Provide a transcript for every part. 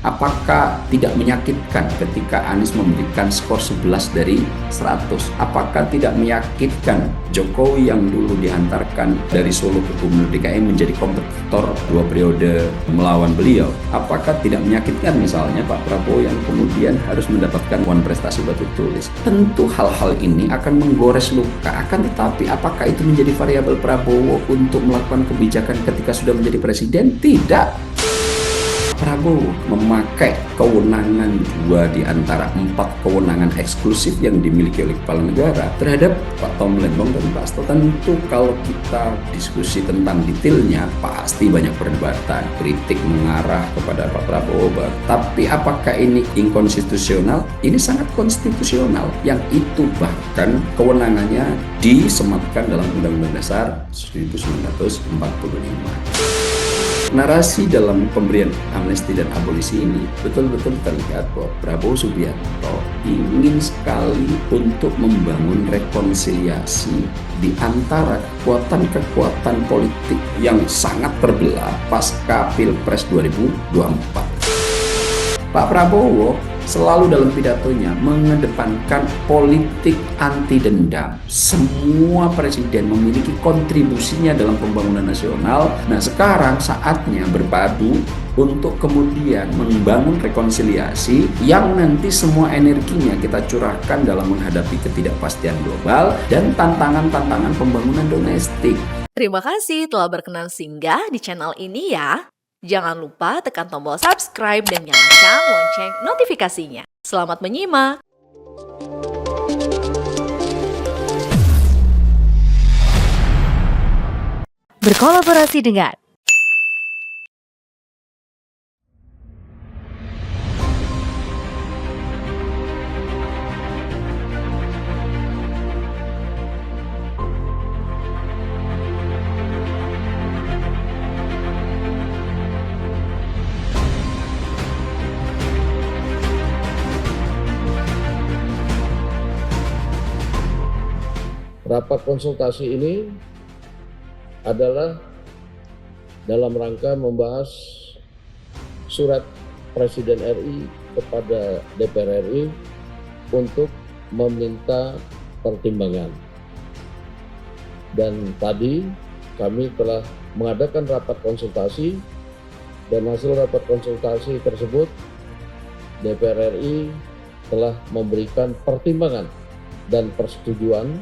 Apakah tidak menyakitkan ketika Anies memberikan skor 11 dari 100? Apakah tidak menyakitkan Jokowi yang dulu diantarkan dari Solo ke Gubernur DKI menjadi kompetitor 2 periode melawan beliau? Apakah tidak menyakitkan misalnya Pak Prabowo yang kemudian harus mendapatkan uang prestasi batu tulis? Tentu hal-hal ini akan menggores luka, akan tetapi apakah itu menjadi variabel Prabowo untuk melakukan kebijakan ketika sudah menjadi presiden? Tidak. Prabowo memakai kewenangan 2 di antara 4 kewenangan eksklusif yang dimiliki oleh kepala negara terhadap Pak Tom Lembong dan Pak Hasto. Tentu kalau kita diskusi tentang detailnya pasti banyak perdebatan, kritik mengarah kepada Pak Prabowo. Tapi apakah ini inkonstitusional? Ini sangat konstitusional, yang itu bahkan kewenangannya disematkan dalam Undang-Undang Dasar 1945. Narasi dalam pemberian amnesti dan abolisi ini betul-betul terlihat bahwa Prabowo Subianto ingin sekali untuk membangun rekonsiliasi di antara kekuatan-kekuatan politik yang sangat terbelah pasca Pilpres 2024. Pak Prabowo selalu dalam pidatonya mengedepankan politik anti dendam. Semua presiden memiliki kontribusinya dalam pembangunan nasional. Nah, sekarang saatnya berpadu untuk kemudian membangun rekonsiliasi yang nanti semua energinya kita curahkan dalam menghadapi ketidakpastian global dan tantangan-tantangan pembangunan domestik. Terima kasih telah berkenan singgah di channel ini ya. Jangan lupa tekan tombol subscribe dan nyalakan lonceng notifikasinya. Selamat menyimak! Berkolaborasi dengan rapat konsultasi ini adalah dalam rangka membahas surat Presiden RI kepada DPR RI untuk meminta pertimbangan. Dan tadi kami telah mengadakan rapat konsultasi, dan hasil rapat konsultasi tersebut DPR RI telah memberikan pertimbangan dan persetujuan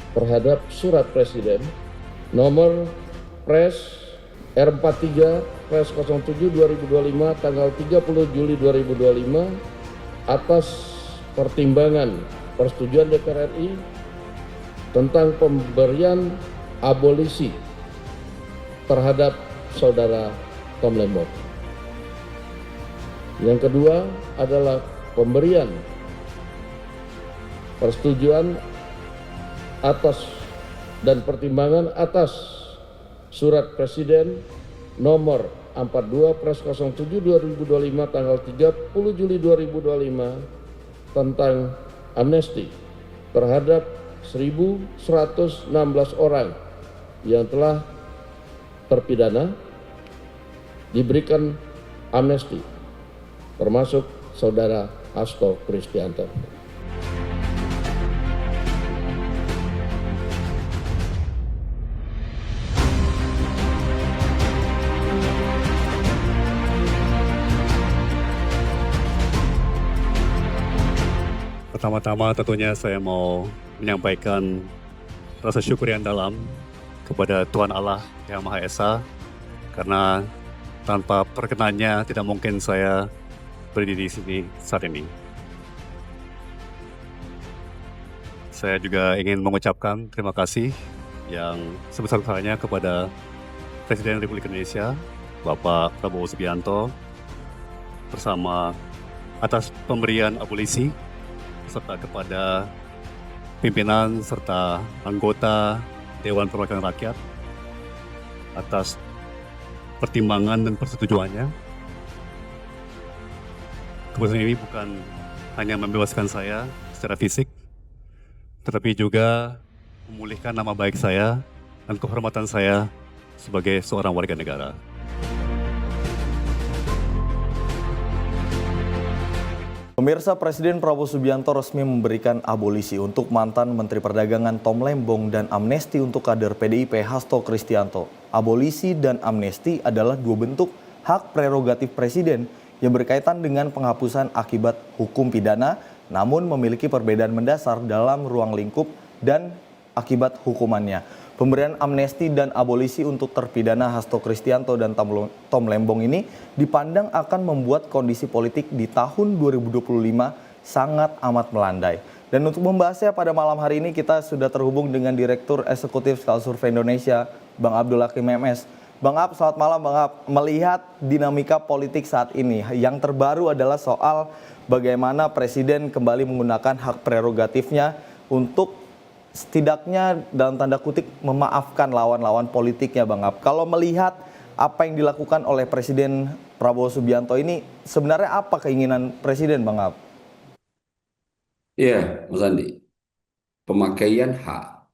terhadap surat Presiden nomor Pres R43 Pres 07 2025 tanggal 30 Juli 2025 atas pertimbangan persetujuan DPR RI tentang pemberian abolisi terhadap saudara Tom Lembong. Yang kedua adalah pemberian persetujuan atas dan pertimbangan atas surat Presiden nomor 42 Pres 07 2025 tanggal 30 Juli 2025 tentang amnesti terhadap 1.116 orang yang telah terpidana diberikan amnesti, termasuk saudara Hasto Kristianto. Pertama-tama tentunya saya mau menyampaikan rasa syukur yang dalam kepada Tuhan Allah Yang Maha Esa, karena tanpa perkenannya tidak mungkin saya berdiri di sini saat ini. Saya juga ingin mengucapkan terima kasih yang sebesar-besarnya kepada Presiden Republik Indonesia, Bapak Prabowo Subianto, bersama atas pemberian abolisi, serta kepada pimpinan serta anggota Dewan Perwakilan Rakyat atas pertimbangan dan persetujuannya. Keputusan ini bukan hanya membebaskan saya secara fisik, tetapi juga memulihkan nama baik saya dan kehormatan saya sebagai seorang warga negara. Pemirsa, Presiden Prabowo Subianto resmi memberikan abolisi untuk mantan Menteri Perdagangan Tom Lembong dan amnesti untuk kader PDIP Hasto Kristianto. Abolisi dan amnesti adalah dua bentuk hak prerogatif Presiden yang berkaitan dengan penghapusan akibat hukum pidana, namun memiliki perbedaan mendasar dalam ruang lingkup dan akibat hukumannya. Pemberian amnesti dan abolisi untuk terpidana Hasto Kristianto dan Tom Lembong ini dipandang akan membuat kondisi politik di tahun 2025 sangat amat melandai. Dan untuk membahasnya pada malam hari ini kita sudah terhubung dengan Direktur Eksekutif Skala Survei Indonesia, Bang Abdul Hakim MS. Bang Ab, selamat malam Bang Ab. Melihat dinamika politik saat ini, yang terbaru adalah soal bagaimana Presiden kembali menggunakan hak prerogatifnya untuk setidaknya dalam tanda kutip memaafkan lawan-lawan politiknya Bang Ab. Kalau melihat apa yang dilakukan oleh Presiden Prabowo Subianto ini, sebenarnya apa keinginan Presiden Bang Ab? Iya, Mas Andi. Pemakaian hak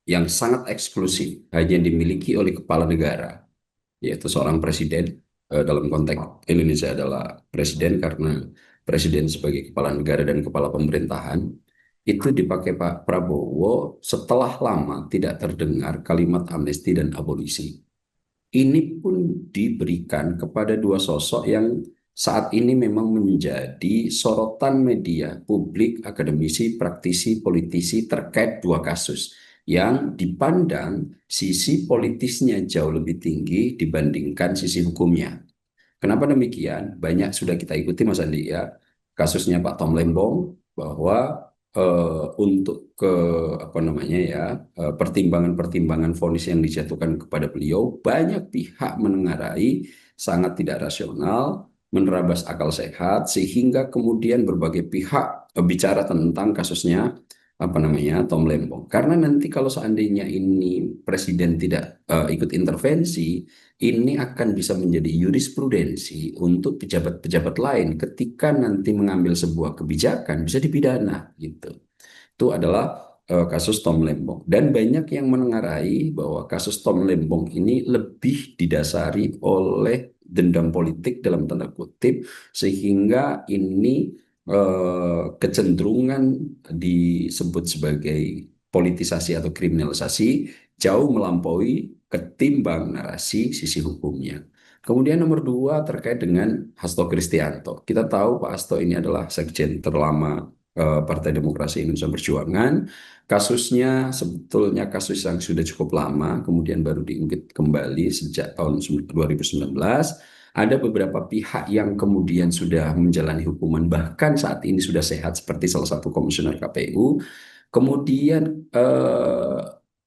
yang sangat eksklusif hanya dimiliki oleh kepala negara, yaitu seorang presiden. Dalam konteks Indonesia adalah presiden karena presiden sebagai kepala negara dan kepala pemerintahan. Itu dipakai Pak Prabowo setelah lama tidak terdengar kalimat amnesti dan abolisi. Ini pun diberikan kepada dua sosok yang saat ini memang menjadi sorotan media publik, akademisi, praktisi, politisi terkait dua kasus yang dipandang sisi politisnya jauh lebih tinggi dibandingkan sisi hukumnya. Kenapa demikian? Banyak sudah kita ikuti Mas Andi ya, kasusnya Pak Tom Lembong, bahwa untuk pertimbangan-pertimbangan vonis yang dijatuhkan kepada beliau, banyak pihak menengarai sangat tidak rasional, menerabas akal sehat, sehingga kemudian berbagai pihak bicara tentang kasusnya Tom Lembong. Karena nanti kalau seandainya ini presiden tidak ikut intervensi, ini akan bisa menjadi jurisprudensi untuk pejabat-pejabat lain ketika nanti mengambil sebuah kebijakan bisa dipidana gitu. Itu adalah kasus Tom Lembong, dan banyak yang menengarai bahwa kasus Tom Lembong ini lebih didasari oleh dendam politik dalam tanda kutip, sehingga ini kecenderungan disebut sebagai politisasi atau kriminalisasi jauh melampaui ketimbang narasi sisi hukumnya. Kemudian nomor dua terkait dengan Hasto Kristianto. Kita tahu Pak Hasto ini adalah sekjen terlama Partai Demokrasi Indonesia Perjuangan. Kasusnya sebetulnya kasus yang sudah cukup lama, kemudian baru diungkit kembali sejak tahun 2019. Ada beberapa pihak yang kemudian sudah menjalani hukuman, bahkan saat ini sudah sehat, seperti salah satu komisioner KPU. Kemudian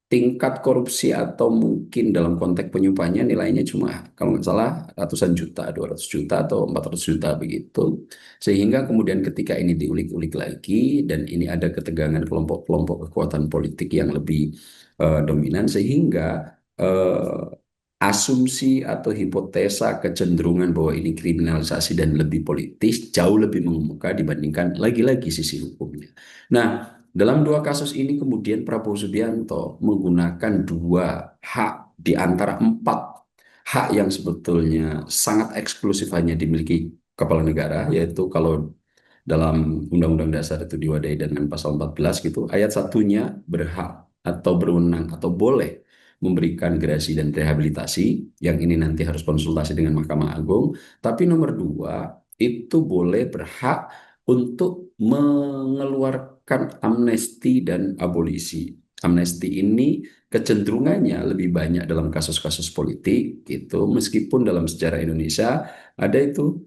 tingkat korupsi atau mungkin dalam konteks penyuapannya nilainya cuma kalau nggak salah ratusan juta, 200 juta atau 400 juta begitu. Sehingga kemudian ketika ini diulik-ulik lagi dan ini ada ketegangan kelompok-kelompok kekuatan politik yang lebih dominan, sehingga asumsi atau hipotesa kecenderungan bahwa ini kriminalisasi dan lebih politis jauh lebih mengemuka dibandingkan lagi-lagi sisi hukumnya. Nah, dalam dua kasus ini kemudian Prabowo Subianto menggunakan dua hak di antara 4 hak yang sebetulnya sangat eksklusif hanya dimiliki kepala negara, yaitu kalau dalam Undang-Undang Dasar itu diwadahi dengan pasal 14 gitu, ayat satunya berhak atau berwenang atau boleh memberikan gerasi dan rehabilitasi, yang ini nanti harus konsultasi dengan Mahkamah Agung. Tapi nomor 2 itu boleh berhak untuk mengeluarkan amnesti dan abolisi. Amnesti ini kecenderungannya lebih banyak dalam kasus-kasus politik gitu, meskipun dalam sejarah Indonesia ada itu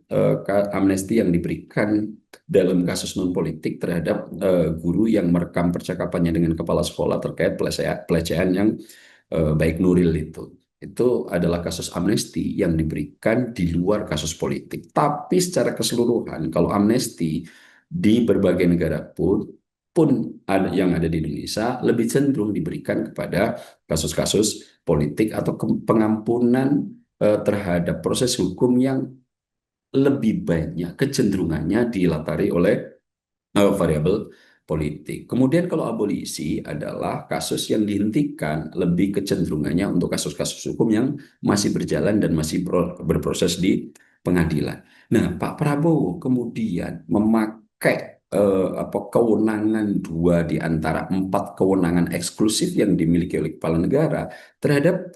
amnesti yang diberikan dalam kasus non politik terhadap guru yang merekam percakapannya dengan kepala sekolah terkait pelecehan yang baik Nuril itu adalah kasus amnesti yang diberikan di luar kasus politik. Tapi secara keseluruhan kalau amnesti di berbagai negara pun yang ada di Indonesia lebih cenderung diberikan kepada kasus-kasus politik atau pengampunan terhadap proses hukum yang lebih banyak kecenderungannya dilatari oleh variabel politik. Kemudian kalau abolisi adalah kasus yang dihentikan, lebih kecenderungannya untuk kasus-kasus hukum yang masih berjalan dan masih berproses di pengadilan. Nah, Pak Prabowo kemudian memakai kewenangan dua di antara empat kewenangan eksklusif yang dimiliki oleh kepala negara terhadap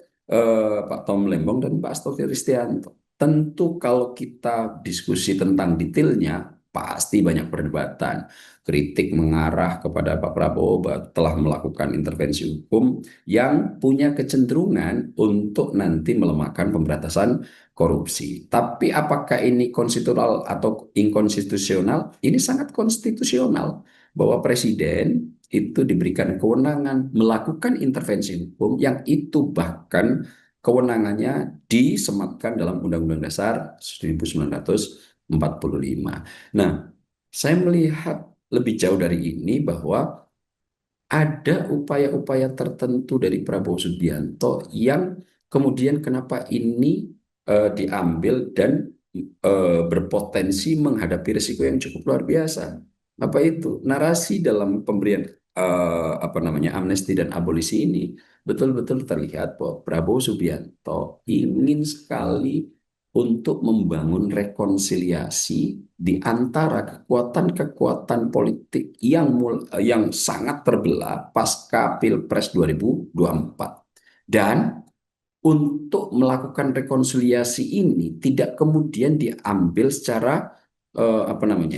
Pak Tom Lembong dan Pak Hasto Kristianto. Tentu kalau kita diskusi tentang detailnya, pasti banyak perdebatan. Kritik mengarah kepada Pak Prabowo bahwa telah melakukan intervensi hukum yang punya kecenderungan untuk nanti melemahkan pemberantasan korupsi. Tapi apakah ini konstitusional atau inkonstitusional? Ini sangat konstitusional bahwa presiden itu diberikan kewenangan melakukan intervensi hukum yang itu bahkan kewenangannya disematkan dalam Undang-Undang Dasar 1945. Nah, saya melihat lebih jauh dari ini bahwa ada upaya-upaya tertentu dari Prabowo Subianto yang kemudian kenapa ini diambil dan berpotensi menghadapi risiko yang cukup luar biasa. Apa itu? Narasi dalam pemberian amnesti dan abolisi ini betul-betul terlihat bahwa Prabowo Subianto ingin sekali untuk membangun rekonsiliasi di antara kekuatan-kekuatan politik yang sangat terbelah pasca Pilpres 2024. Dan untuk melakukan rekonsiliasi ini tidak kemudian diambil secara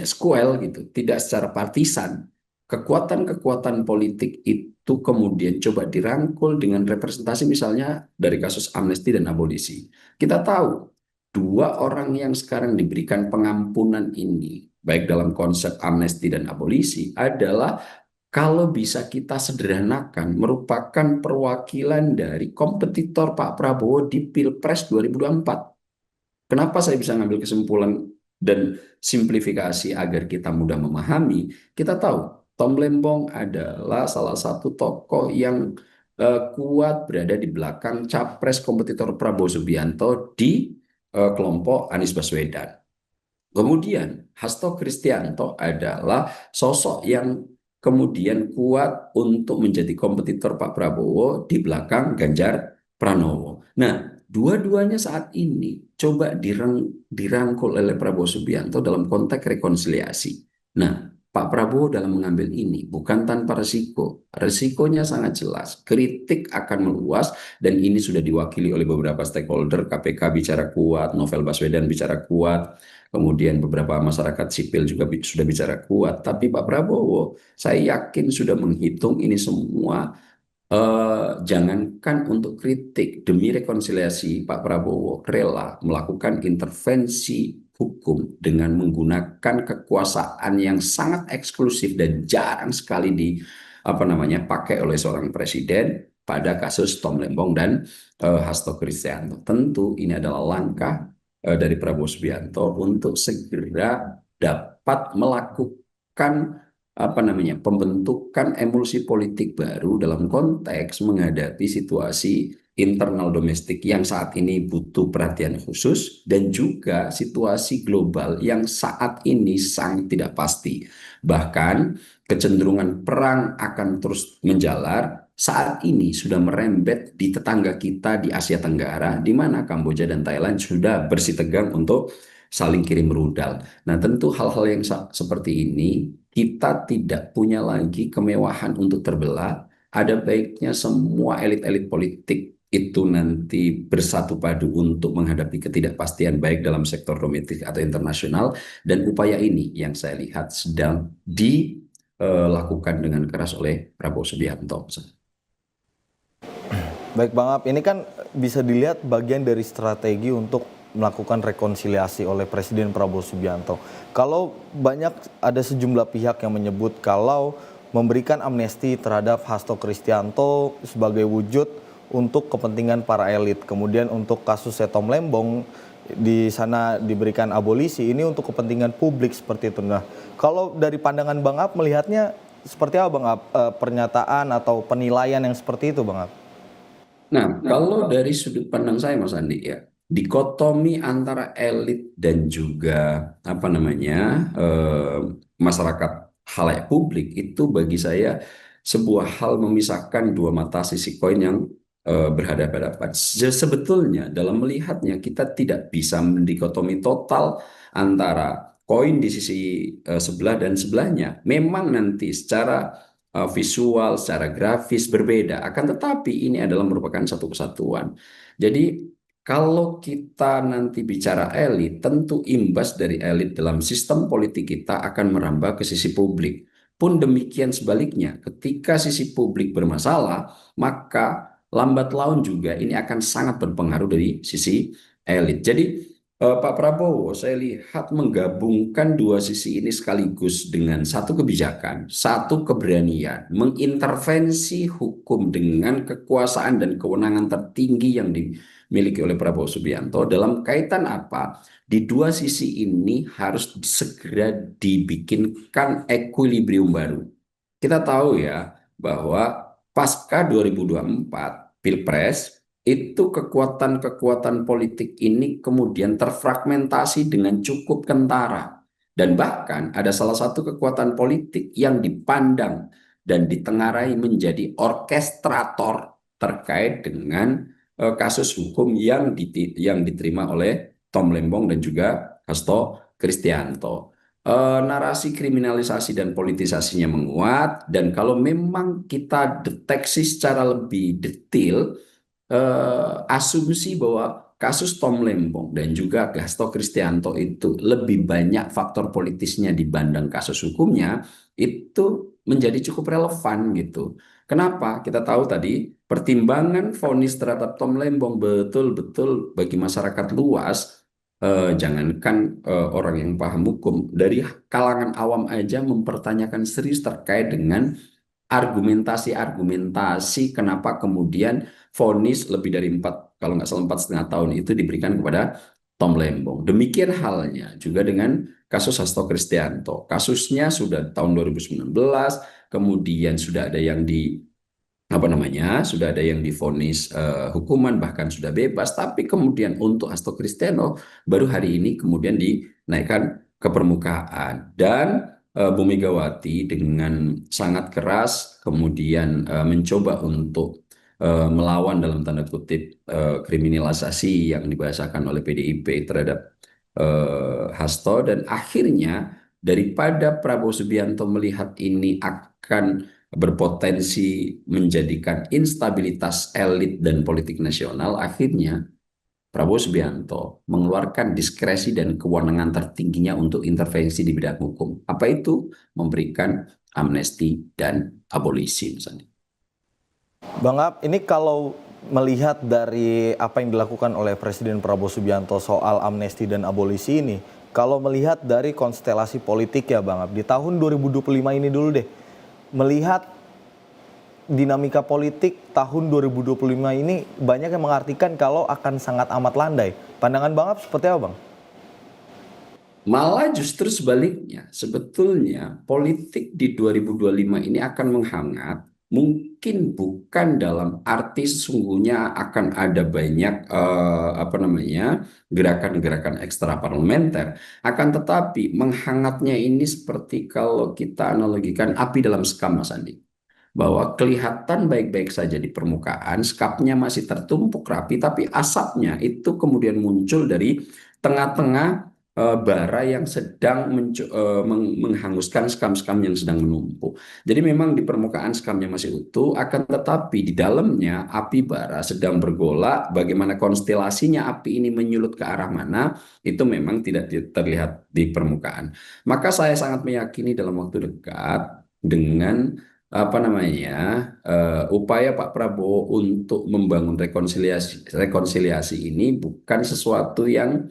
sekuel gitu, tidak secara partisan. Kekuatan-kekuatan politik itu kemudian coba dirangkul dengan representasi misalnya dari kasus amnesti dan abolisi. Kita tahu dua orang yang sekarang diberikan pengampunan ini, baik dalam konsep amnesti dan abolisi, adalah kalau bisa kita sederhanakan merupakan perwakilan dari kompetitor Pak Prabowo di Pilpres 2024. Kenapa saya bisa ngambil kesimpulan dan simplifikasi agar kita mudah memahami? Kita tahu Tom Lembong adalah salah satu tokoh yang kuat berada di belakang capres kompetitor Prabowo Subianto di kelompok Anies Baswedan. Kemudian Hasto Kristianto adalah sosok yang kemudian kuat untuk menjadi kompetitor Pak Prabowo di belakang Ganjar Pranowo. Nah, dua-duanya saat ini coba dirangkul oleh Prabowo Subianto dalam konteks rekonsiliasi. Nah, Pak Prabowo dalam mengambil ini bukan tanpa resiko. Resikonya sangat jelas. Kritik akan meluas dan ini sudah diwakili oleh beberapa stakeholder. KPK bicara kuat, Novel Baswedan bicara kuat, kemudian beberapa masyarakat sipil juga sudah bicara kuat. Tapi Pak Prabowo, saya yakin sudah menghitung ini semua. Jangankan untuk kritik, demi rekonsiliasi Pak Prabowo rela melakukan intervensi hukum dengan menggunakan kekuasaan yang sangat eksklusif dan jarang sekali pakai oleh seorang presiden pada kasus Tom Lembong dan Hasto Kristianto. Tentu ini adalah langkah dari Prabowo Subianto untuk segera dapat melakukan pembentukan emulsi politik baru dalam konteks menghadapi situasi internal domestik yang saat ini butuh perhatian khusus dan juga situasi global yang saat ini sangat tidak pasti. Bahkan kecenderungan perang akan terus menjalar. Saat ini sudah merembet di tetangga kita di Asia Tenggara, di mana Kamboja dan Thailand sudah bersitegang untuk saling kirim rudal. Nah, tentu hal-hal yang seperti ini kita tidak punya lagi kemewahan untuk terbelah. Ada baiknya semua elit-elit politik itu nanti bersatu padu untuk menghadapi ketidakpastian baik dalam sektor domestik atau internasional, dan upaya ini yang saya lihat sedang dilakukan dengan keras oleh Prabowo Subianto. Baik Bang Ab, ini kan bisa dilihat bagian dari strategi untuk melakukan rekonsiliasi oleh Presiden Prabowo Subianto. Kalau ada sejumlah pihak yang menyebut kalau memberikan amnesti terhadap Hasto Kristianto sebagai wujud untuk kepentingan para elit. Kemudian untuk kasus Tom Lembong di sana diberikan abolisi, ini untuk kepentingan publik seperti itu. Nah, kalau dari pandangan Bang Ab melihatnya seperti apa Bang Ab, pernyataan atau penilaian yang seperti itu Bang Ab? Nah, kalau dari sudut pandang saya Mas Andi ya, dikotomi antara elit dan juga masyarakat khalayak publik itu bagi saya sebuah hal memisahkan dua mata sisi koin yang berhadapan-hadapan. Sebetulnya dalam melihatnya kita tidak bisa mendikotomi total antara koin di sisi sebelah dan sebelahnya. Memang nanti secara visual, secara grafis berbeda, akan tetapi ini adalah merupakan satu kesatuan. Jadi kalau kita nanti bicara elit, tentu imbas dari elit dalam sistem politik kita akan merambah ke sisi publik. Pun demikian sebaliknya, ketika sisi publik bermasalah, maka lambat laun juga ini akan sangat berpengaruh dari sisi elit. Jadi Pak Prabowo saya lihat menggabungkan dua sisi ini sekaligus dengan satu kebijakan, satu keberanian, mengintervensi hukum dengan kekuasaan dan kewenangan tertinggi yang dimiliki oleh Prabowo Subianto dalam kaitan apa? Di dua sisi ini harus segera dibikinkan equilibrium baru. Kita tahu ya bahwa pasca 2024 Pilpres itu kekuatan-kekuatan politik ini kemudian terfragmentasi dengan cukup kentara. Dan bahkan ada salah satu kekuatan politik yang dipandang dan ditengarai menjadi orkestrator terkait dengan kasus hukum yang diterima oleh Tom Lembong dan juga Hasto Kristianto. Narasi kriminalisasi dan politisasinya menguat, dan kalau memang kita deteksi secara lebih detail, asumsi bahwa kasus Tom Lembong dan juga Hasto Kristianto itu lebih banyak faktor politisnya dibanding kasus hukumnya, itu menjadi cukup relevan gitu. Kenapa? Kita tahu tadi pertimbangan vonis terhadap Tom Lembong betul-betul bagi masyarakat luas, jangankan orang yang paham hukum, dari kalangan awam aja mempertanyakan serius terkait dengan argumentasi kenapa kemudian vonis lebih dari 4, kalau nggak salah 4,5 tahun itu diberikan kepada Tom Lembong. Demikian halnya juga dengan kasus Hasto Kristianto. Kasusnya sudah tahun 2019, kemudian sudah ada yang sudah ada yang divonis hukuman, bahkan sudah bebas, tapi kemudian untuk Hasto Kristianto baru hari ini kemudian dinaikkan ke permukaan. Dan Bu Megawati dengan sangat keras kemudian mencoba untuk melawan dalam tanda kutip kriminalisasi yang dibahasakan oleh PDIP terhadap Hasto, dan akhirnya daripada Prabowo Subianto melihat ini akan berpotensi menjadikan instabilitas elit dan politik nasional, akhirnya Prabowo Subianto mengeluarkan diskresi dan kewenangan tertingginya untuk intervensi di bidang hukum. Apa itu? Memberikan amnesti dan abolisi misalnya. Bang Ab, ini kalau melihat dari apa yang dilakukan oleh Presiden Prabowo Subianto soal amnesti dan abolisi ini, kalau melihat dari konstelasi politik ya Bang Ab, di tahun 2025 ini dulu deh, melihat dinamika politik tahun 2025 ini banyak yang mengartikan kalau akan sangat amat landai. Pandangan Bang Ab seperti apa Bang? Malah justru sebaliknya, sebetulnya politik di 2025 ini akan menghangat, mungkin bukan dalam arti sesungguhnya akan ada banyak gerakan-gerakan ekstra parlementer, akan tetapi menghangatnya ini seperti kalau kita analogikan api dalam sekam, Mas Andi, bahwa kelihatan baik-baik saja di permukaan, sekapnya masih tertumpuk rapi, tapi asapnya itu kemudian muncul dari tengah-tengah bara yang sedang menghanguskan skam-skam yang sedang menumpuk. Jadi memang di permukaan skamnya masih utuh, akan tetapi di dalamnya api bara sedang bergolak. Bagaimana konstelasinya api ini menyulut ke arah mana, itu memang tidak terlihat di permukaan. Maka saya sangat meyakini dalam waktu dekat dengan upaya Pak Prabowo untuk membangun rekonsiliasi ini bukan sesuatu yang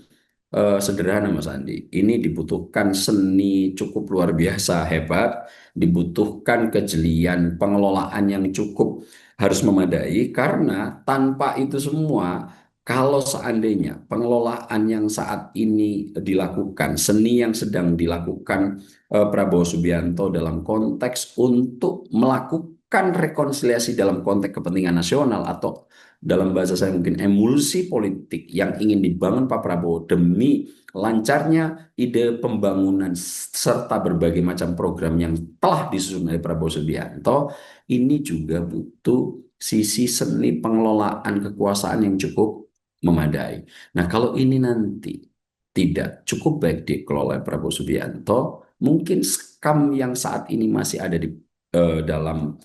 sederhana, Mas Andi. Ini dibutuhkan seni cukup luar biasa hebat, dibutuhkan kejelian pengelolaan yang cukup harus memadai, karena tanpa itu semua, kalau seandainya pengelolaan yang saat ini dilakukan, seni yang sedang dilakukan Prabowo Subianto dalam konteks untuk melakukan rekonsiliasi dalam konteks kepentingan nasional, atau dalam bahasa saya mungkin emulsi politik yang ingin dibangun Pak Prabowo demi lancarnya ide pembangunan serta berbagai macam program yang telah disusun oleh Prabowo Subianto, ini juga butuh sisi seni pengelolaan kekuasaan yang cukup memadai. Nah, kalau ini nanti tidak cukup baik dikelola oleh Prabowo Subianto, mungkin skam yang saat ini masih ada di dalam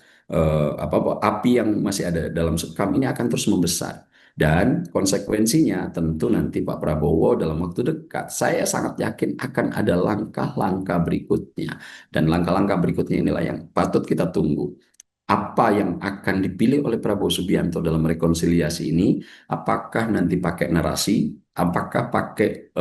api yang masih ada dalam sekam ini akan terus membesar. Dan konsekuensinya tentu nanti Pak Prabowo dalam waktu dekat, saya sangat yakin akan ada langkah-langkah berikutnya. Dan langkah-langkah berikutnya inilah yang patut kita tunggu. Apa yang akan dipilih oleh Prabowo Subianto dalam rekonsiliasi ini? Apakah nanti pakai narasi? Apakah pakai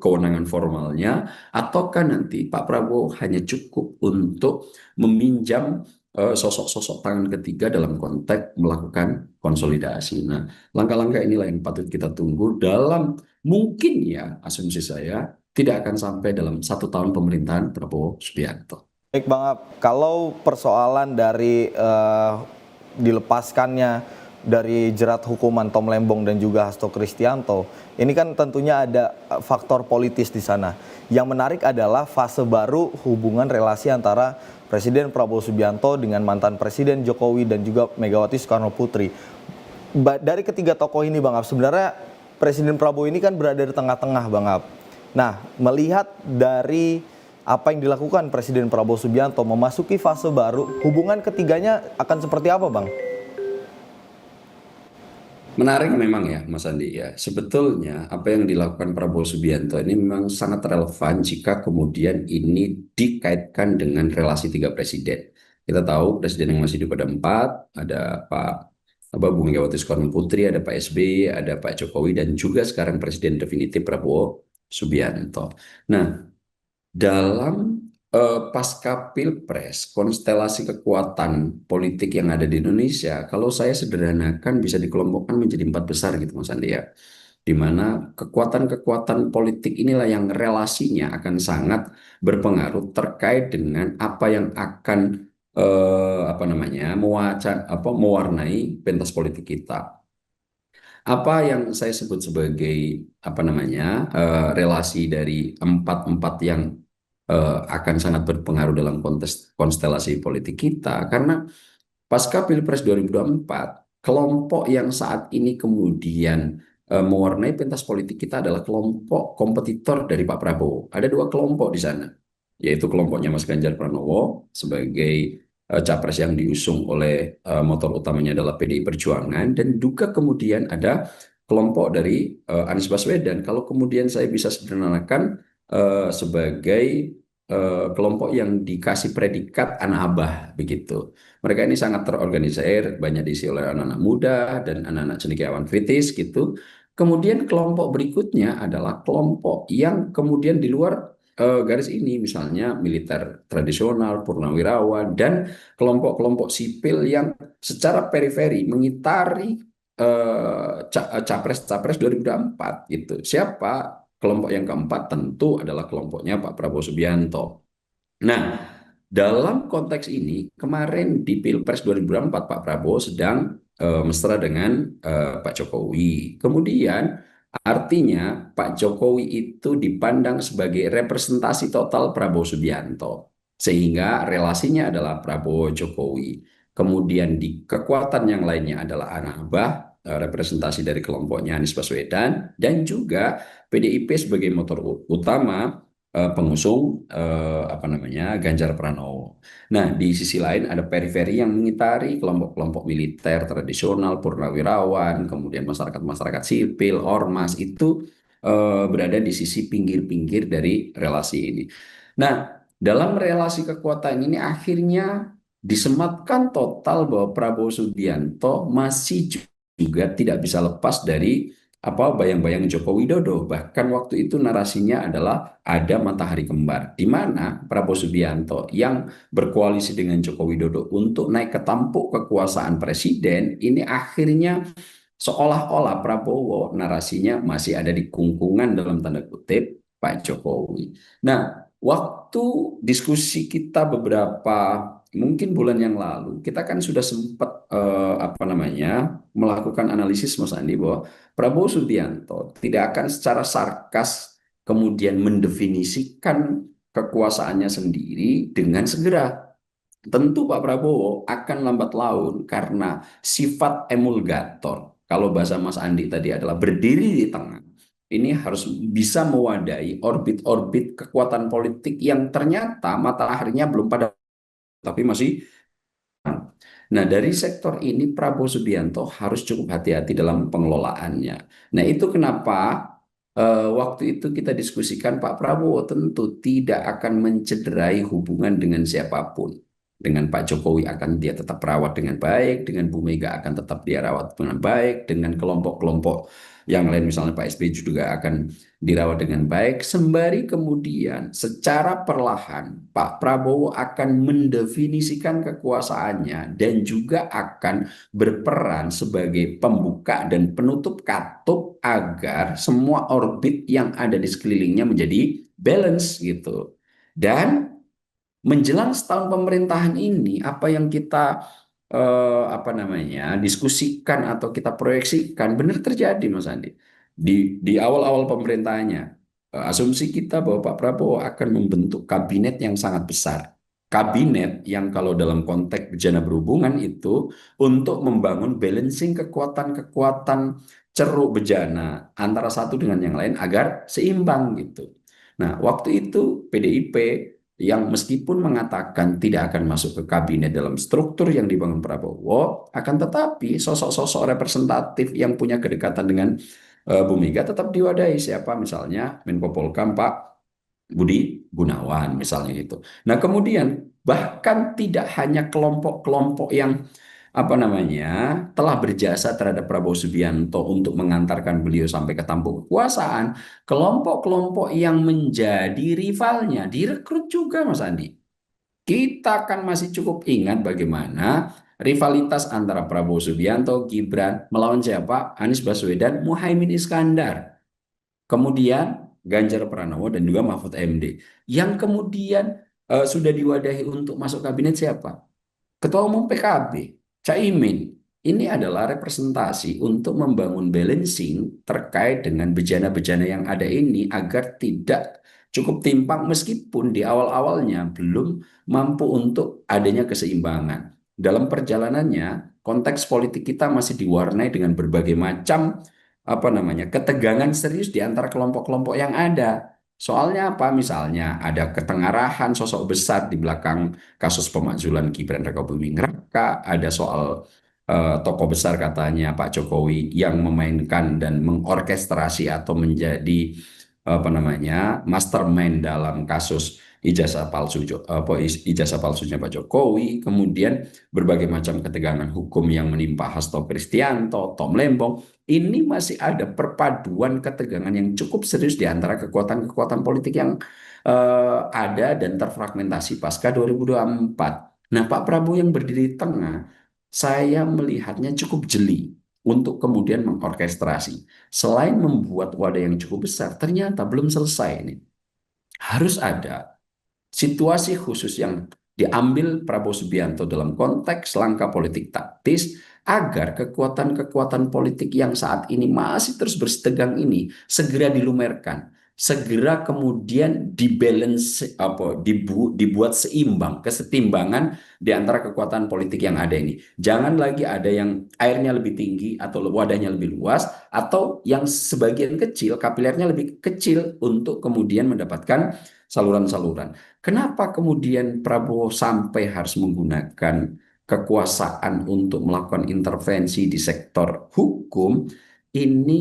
kewenangan formalnya? Ataukah nanti Pak Prabowo hanya cukup untuk meminjam sosok-sosok tangan ketiga dalam konteks melakukan konsolidasi? Nah, langkah-langkah inilah yang patut kita tunggu dalam mungkin ya asumsi saya tidak akan sampai dalam 1 tahun pemerintahan Prabowo Subianto. Baik Bang Ab, kalau persoalan dari dilepaskannya dari jerat hukuman Tom Lembong dan juga Hasto Kristianto, ini kan tentunya ada faktor politis di sana. Yang menarik adalah fase baru hubungan relasi antara Presiden Prabowo Subianto dengan mantan Presiden Jokowi dan juga Megawati Soekarno Putri. Dari ketiga tokoh ini Bang Ab, sebenarnya Presiden Prabowo ini kan berada di tengah-tengah Bang Ab. Nah, melihat dari apa yang dilakukan Presiden Prabowo Subianto memasuki fase baru, hubungan ketiganya akan seperti apa Bang? Menarik memang ya Mas Andi ya. Sebetulnya apa yang dilakukan Prabowo Subianto ini memang sangat relevan jika kemudian ini dikaitkan dengan relasi 3 presiden. Kita tahu presiden yang masih hidup ada 4, ada Bu Megawati Soekarno Putri, ada Pak SBY, ada Pak Jokowi, dan juga sekarang presiden definitif Prabowo Subianto. Nah, dalam pasca Pilpres, konstelasi kekuatan politik yang ada di Indonesia, kalau saya sederhanakan bisa dikelompokkan menjadi 4 besar gitu Mas Andi ya. Di mana kekuatan-kekuatan politik inilah yang relasinya akan sangat berpengaruh terkait dengan apa yang akan mewarnai pentas politik kita. Apa yang saya sebut sebagai relasi dari empat yang akan sangat berpengaruh dalam konstelasi politik kita, karena pasca Pilpres 2024 kelompok yang saat ini kemudian mewarnai pentas politik kita adalah kelompok kompetitor dari Pak Prabowo. Ada 2 kelompok di sana, yaitu kelompoknya Mas Ganjar Pranowo sebagai capres yang diusung oleh motor utamanya adalah PDI Perjuangan, dan juga kemudian ada kelompok dari Anies Baswedan. Kalau kemudian saya bisa sederhanakan sebagai kelompok yang dikasih predikat anak abah begitu. Mereka ini sangat terorganisir, banyak diisi oleh anak-anak muda dan anak-anak cendekiawan kritis gitu. Kemudian kelompok berikutnya adalah kelompok yang kemudian di luar garis ini, misalnya militer tradisional, purnawirawan, dan kelompok-kelompok sipil yang secara periferi mengitari capres-capres 2024 gitu. Siapa kelompok yang keempat? Tentu adalah kelompoknya Pak Prabowo Subianto. Nah, dalam konteks ini kemarin di Pilpres 2024 Pak Prabowo sedang mesra dengan Pak Jokowi. Kemudian artinya Pak Jokowi itu dipandang sebagai representasi total Prabowo Subianto. Sehingga relasinya adalah Prabowo Jokowi. Kemudian di kekuatan yang lainnya adalah anak abah, representasi dari kelompoknya Anies Baswedan, dan juga PDIP sebagai motor utama pengusung Ganjar Pranowo. Nah, di sisi lain ada periferi yang mengitari kelompok-kelompok militer tradisional, purnawirawan, kemudian masyarakat-masyarakat sipil, ormas itu berada di sisi pinggir-pinggir dari relasi ini. Nah, dalam relasi kekuatan ini akhirnya disematkan total bahwa Prabowo Subianto masih juga tidak bisa lepas dari bayang-bayang Joko Widodo. Bahkan waktu itu narasinya adalah ada matahari kembar, di mana Prabowo Subianto yang berkoalisi dengan Joko Widodo untuk naik ke tampuk kekuasaan presiden, ini akhirnya seolah-olah Prabowo narasinya masih ada di kungkungan dalam tanda kutip Pak Jokowi. Nah, waktu diskusi kita mungkin bulan yang lalu, kita kan sudah sempat melakukan analisis Mas Andi bahwa Prabowo Subianto tidak akan secara sarkas kemudian mendefinisikan kekuasaannya sendiri dengan segera. tentu Pak Prabowo akan lambat laun karena sifat emulgator. Kalau bahasa Mas Andi tadi adalah berdiri di tengah. Ini harus bisa mewadahi orbit-orbit kekuatan politik yang ternyata mataharinya belum pada, tapi masih. Nah, dari sektor ini Prabowo Subianto harus cukup hati-hati dalam pengelolaannya. Nah, itu kenapa waktu itu kita diskusikan Pak Prabowo tentu tidak akan mencederai hubungan dengan siapapun. Dengan Pak Jokowi akan dia tetap rawat dengan baik, dengan Bu Mega akan tetap dia rawat dengan baik, dengan kelompok-kelompok yang lain misalnya Pak SBY juga akan dirawat dengan baik, sembari kemudian secara perlahan Pak Prabowo akan mendefinisikan kekuasaannya dan juga akan berperan sebagai pembuka dan penutup katup agar semua orbit yang ada di sekelilingnya menjadi balance gitu. Dan menjelang setahun pemerintahan ini, apa yang kita diskusikan atau kita proyeksikan benar terjadi, Mas Andi. Di awal-awal pemerintahannya, asumsi kita bahwa Pak Prabowo akan membentuk kabinet yang sangat besar. Kabinet yang kalau dalam konteks bejana berhubungan itu untuk membangun balancing kekuatan-kekuatan ceruk bejana antara satu dengan yang lain agar seimbang gitu. Nah, waktu itu PDIP yang meskipun mengatakan tidak akan masuk ke kabinet dalam struktur yang dibangun Prabowo, akan tetapi sosok-sosok representatif yang punya kedekatan dengan Bu Mega tetap diwadahi. Siapa misalnya Menko Polhukam Pak Budi Gunawan misalnya gitu. Nah, kemudian bahkan tidak hanya kelompok-kelompok yang telah berjasa terhadap Prabowo Subianto untuk mengantarkan beliau sampai ke tampuk kekuasaan, kelompok-kelompok yang menjadi rivalnya direkrut juga, Mas Andi. Kita kan masih cukup ingat bagaimana rivalitas antara Prabowo Subianto, Gibran melawan siapa? Anies Baswedan, Muhaimin Iskandar. Kemudian Ganjar Pranowo dan juga Mahfud MD. Yang kemudian sudah diwadahi untuk masuk kabinet siapa? Ketua Umum PKB, Caimin. Ini adalah representasi untuk membangun balancing terkait dengan bejana-bejana yang ada ini agar tidak cukup timpang meskipun di awal-awalnya belum mampu untuk adanya keseimbangan. Dalam perjalanannya, konteks politik kita masih diwarnai dengan berbagai macam ketegangan serius di antara kelompok-kelompok yang ada. Soalnya apa? Misalnya ada ketengarahan sosok besar di belakang kasus pemakzulan Gibran Rakabuming Raka, ada soal tokoh besar katanya Pak Jokowi yang memainkan dan mengorkestrasi atau menjadi mastermind dalam kasus ijazah palsunya Pak Jokowi, kemudian berbagai macam ketegangan hukum yang menimpa Hasto Kristianto, Tom Lembong. Ini masih ada perpaduan ketegangan yang cukup serius di antara kekuatan-kekuatan politik yang ada dan terfragmentasi pasca 2024. Nah, Pak Prabowo yang berdiri di tengah, saya melihatnya cukup jeli untuk kemudian mengorkestrasi. Selain membuat wadah yang cukup besar, ternyata belum selesai ini. Harus ada situasi khusus yang diambil Prabowo Subianto dalam konteks langkah politik taktis agar kekuatan-kekuatan politik yang saat ini masih terus bersetegang ini segera dilumerkan, segera kemudian dibuat seimbang, kesetimbangan di antara kekuatan politik yang ada ini. Jangan lagi ada yang airnya lebih tinggi atau wadahnya lebih luas, atau yang sebagian kecil, kapilernya lebih kecil untuk kemudian mendapatkan saluran-saluran. Kenapa kemudian Prabowo sampai harus menggunakan kekuasaan untuk melakukan intervensi di sektor hukum? Ini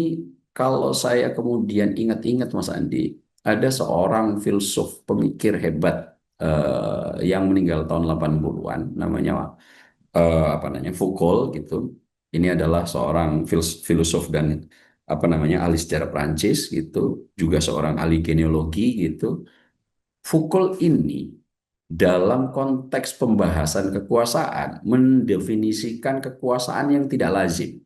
kalau saya kemudian ingat-ingat, Mas Andi, ada seorang filsuf pemikir hebat yang meninggal tahun 80-an, namanya Foucault gitu. Ini adalah seorang filosof dan ahli sejarah Prancis gitu, juga seorang ahli genealogi gitu. Foucault ini dalam konteks pembahasan kekuasaan mendefinisikan kekuasaan yang tidak lazim,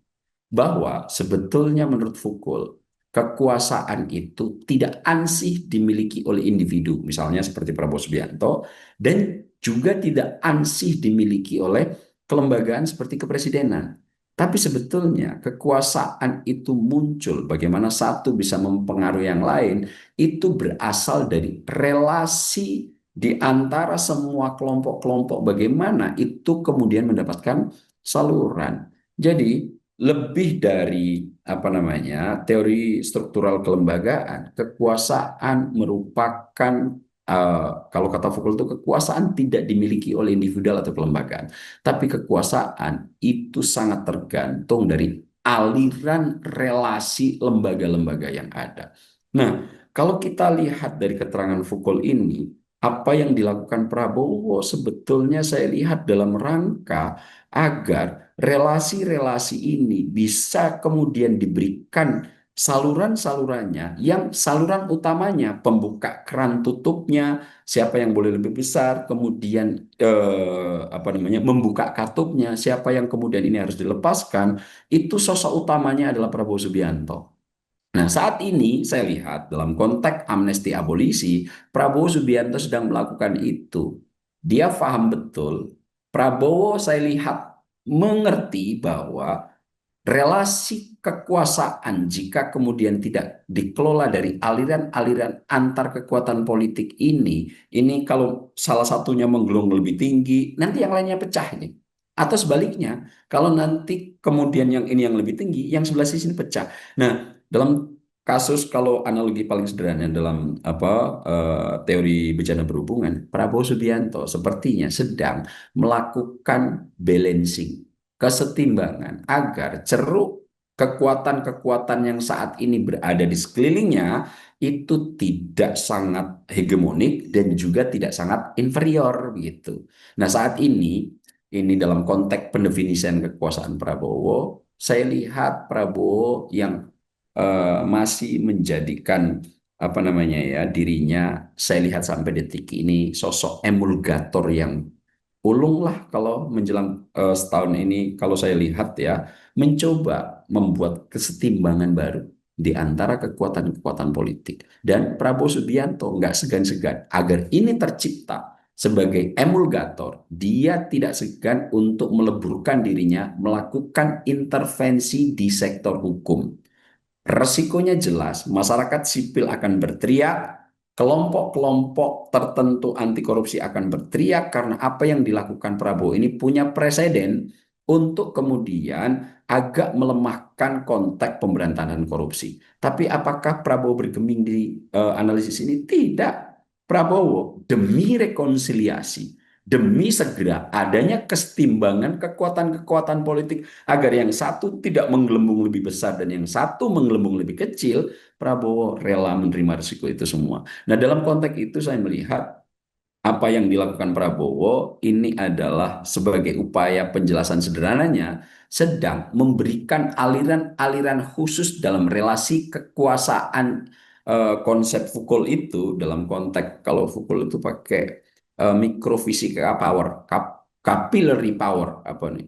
bahwa sebetulnya menurut Foucault kekuasaan itu tidak ansih dimiliki oleh individu, misalnya seperti Prabowo Subianto, dan juga tidak ansih dimiliki oleh kelembagaan seperti kepresidenan. Tapi sebetulnya kekuasaan itu muncul, bagaimana satu bisa mempengaruhi yang lain, itu berasal dari relasi di antara semua kelompok-kelompok bagaimana itu kemudian mendapatkan saluran. Jadi lebih dari apa namanya teori struktural kelembagaan, kekuasaan merupakan kalau kata Foucault itu kekuasaan tidak dimiliki oleh individual atau kelembagaan, tapi kekuasaan itu sangat tergantung dari aliran relasi lembaga-lembaga yang ada. Nah, kalau kita lihat dari keterangan Foucault ini, apa yang dilakukan Prabowo sebetulnya saya lihat dalam rangka agar relasi-relasi ini bisa kemudian diberikan saluran-salurannya yang saluran utamanya pembuka keran tutupnya, siapa yang boleh lebih besar, kemudian apa namanya membuka katupnya, siapa yang kemudian ini harus dilepaskan, itu sosok utamanya adalah Prabowo Subianto. Nah, saat ini saya lihat dalam konteks amnesti abolisi, Prabowo Subianto sedang melakukan itu. Dia paham betul. Prabowo saya lihat mengerti bahwa relasi kekuasaan jika kemudian tidak dikelola dari aliran-aliran antar kekuatan politik ini kalau salah satunya menggelung lebih tinggi, nanti yang lainnya pecah ini. Atau sebaliknya, kalau nanti kemudian yang ini yang lebih tinggi, yang sebelah sini pecah. Nah, dalam kasus kalau analogi paling sederhana dalam teori bencana berhubungan, Prabowo Subianto sepertinya sedang melakukan balancing, kesetimbangan agar ceruk kekuatan-kekuatan yang saat ini berada di sekelilingnya itu tidak sangat hegemonik dan juga tidak sangat inferior begitu. Nah, saat ini dalam konteks pendefinisian kekuasaan Prabowo, saya lihat Prabowo yang masih menjadikan apa namanya ya dirinya, saya lihat sampai detik ini sosok emulgator yang ulung lah kalau menjelang setahun ini kalau saya lihat ya, mencoba membuat kesetimbangan baru di antara kekuatan-kekuatan politik, dan Prabowo Subianto nggak segan-segan agar ini tercipta sebagai emulgator. Dia tidak segan untuk meleburkan dirinya melakukan intervensi di sektor hukum. Resikonya jelas, masyarakat sipil akan berteriak, kelompok-kelompok tertentu anti korupsi akan berteriak karena apa yang dilakukan Prabowo ini punya presiden untuk kemudian agak melemahkan konteks pemberantasan korupsi. Tapi apakah Prabowo bergeming di analisis ini? Tidak. Prabowo demi rekonsiliasi, demi segera adanya kesetimbangan kekuatan-kekuatan politik agar yang satu tidak menggelembung lebih besar dan yang satu menggelembung lebih kecil, Prabowo rela menerima risiko itu semua. Nah, dalam konteks itu saya melihat apa yang dilakukan Prabowo ini adalah sebagai upaya penjelasan sederhananya sedang memberikan aliran-aliran khusus dalam relasi kekuasaan. Konsep Foucault itu dalam konteks kalau Foucault itu pakai mikrofisika power, capillary power, apa nih,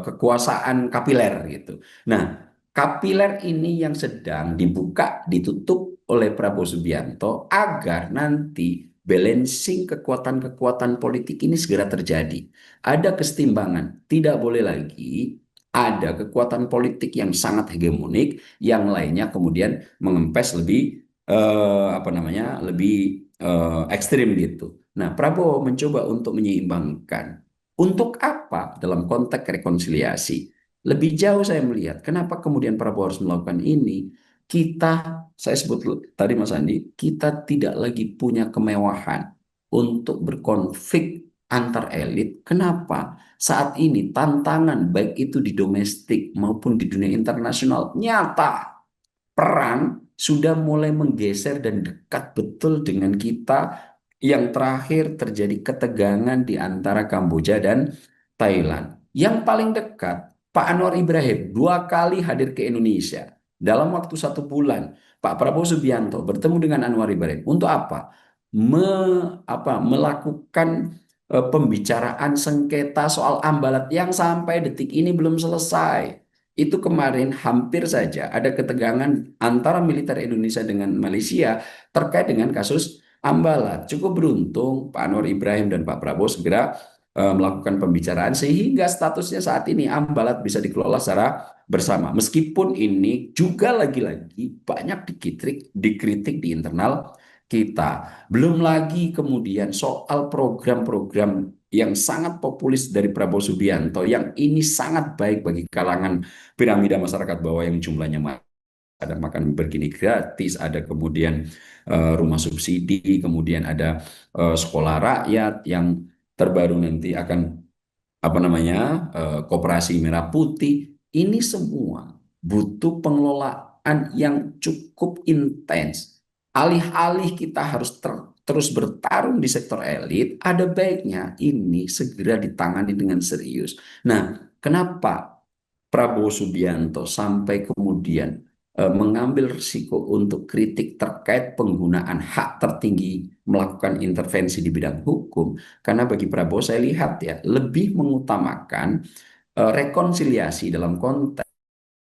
kekuasaan kapiler gitu. Nah, kapiler ini yang sedang dibuka, ditutup oleh Prabowo Subianto agar nanti balancing kekuatan-kekuatan politik ini segera terjadi. Ada kesetimbangan, tidak boleh lagi ada kekuatan politik yang sangat hegemonik, yang lainnya kemudian mengempes lebih apa namanya lebih ekstrim gitu. Nah, Prabowo mencoba untuk menyeimbangkan. Untuk apa dalam konteks rekonsiliasi? Lebih jauh saya melihat, kenapa kemudian Prabowo harus melakukan ini? Saya sebut tadi Mas Andi, kita tidak lagi punya kemewahan untuk berkonflik antar elit. Kenapa? Saat ini tantangan baik itu di domestik maupun di dunia internasional nyata. Perang sudah mulai menggeser dan dekat betul dengan kita. Yang terakhir terjadi ketegangan di antara Kamboja dan Thailand. Yang paling dekat, Pak Anwar Ibrahim 2 kali hadir ke Indonesia. Dalam waktu 1 bulan, Pak Prabowo Subianto bertemu dengan Anwar Ibrahim. Untuk apa? Melakukan pembicaraan sengketa soal Ambalat yang sampai detik ini belum selesai. Itu kemarin hampir saja ada ketegangan antara militer Indonesia dengan Malaysia terkait dengan kasus Ambalat. Cukup beruntung Pak Anwar Ibrahim dan Pak Prabowo segera melakukan pembicaraan sehingga statusnya saat ini Ambalat bisa dikelola secara bersama. Meskipun ini juga lagi-lagi banyak dikritik di internal kita. Belum lagi kemudian soal program-program yang sangat populis dari Prabowo Subianto yang ini sangat baik bagi kalangan piramida masyarakat bawah yang jumlahnya ada makan bergini gratis, ada kemudian rumah subsidi, kemudian ada sekolah rakyat yang terbaru nanti akan apa namanya koperasi merah putih. Ini semua butuh pengelolaan yang cukup intens. Alih-alih kita harus terus bertarung di sektor elit, ada baiknya ini segera ditangani dengan serius. Nah, kenapa Prabowo Subianto sampai kemudian mengambil risiko untuk kritik terkait penggunaan hak tertinggi melakukan intervensi di bidang hukum? Karena bagi Prabowo saya lihat ya lebih mengutamakan rekonsiliasi dalam konteks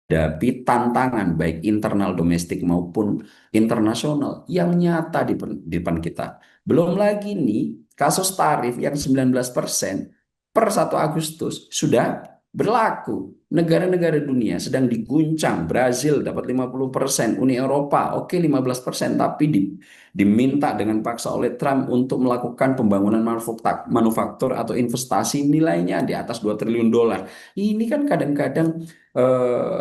menghadapi tantangan baik internal domestik maupun internasional yang nyata di depan kita. Belum lagi nih kasus tarif yang 19% per 1 Agustus sudah berlaku. Negara-negara dunia sedang diguncang. Brazil dapat 50%, Uni Eropa oke 15%, tapi diminta dengan paksa oleh Trump untuk melakukan pembangunan manufaktur atau investasi nilainya di atas 2 triliun dolar. Ini kan kadang-kadang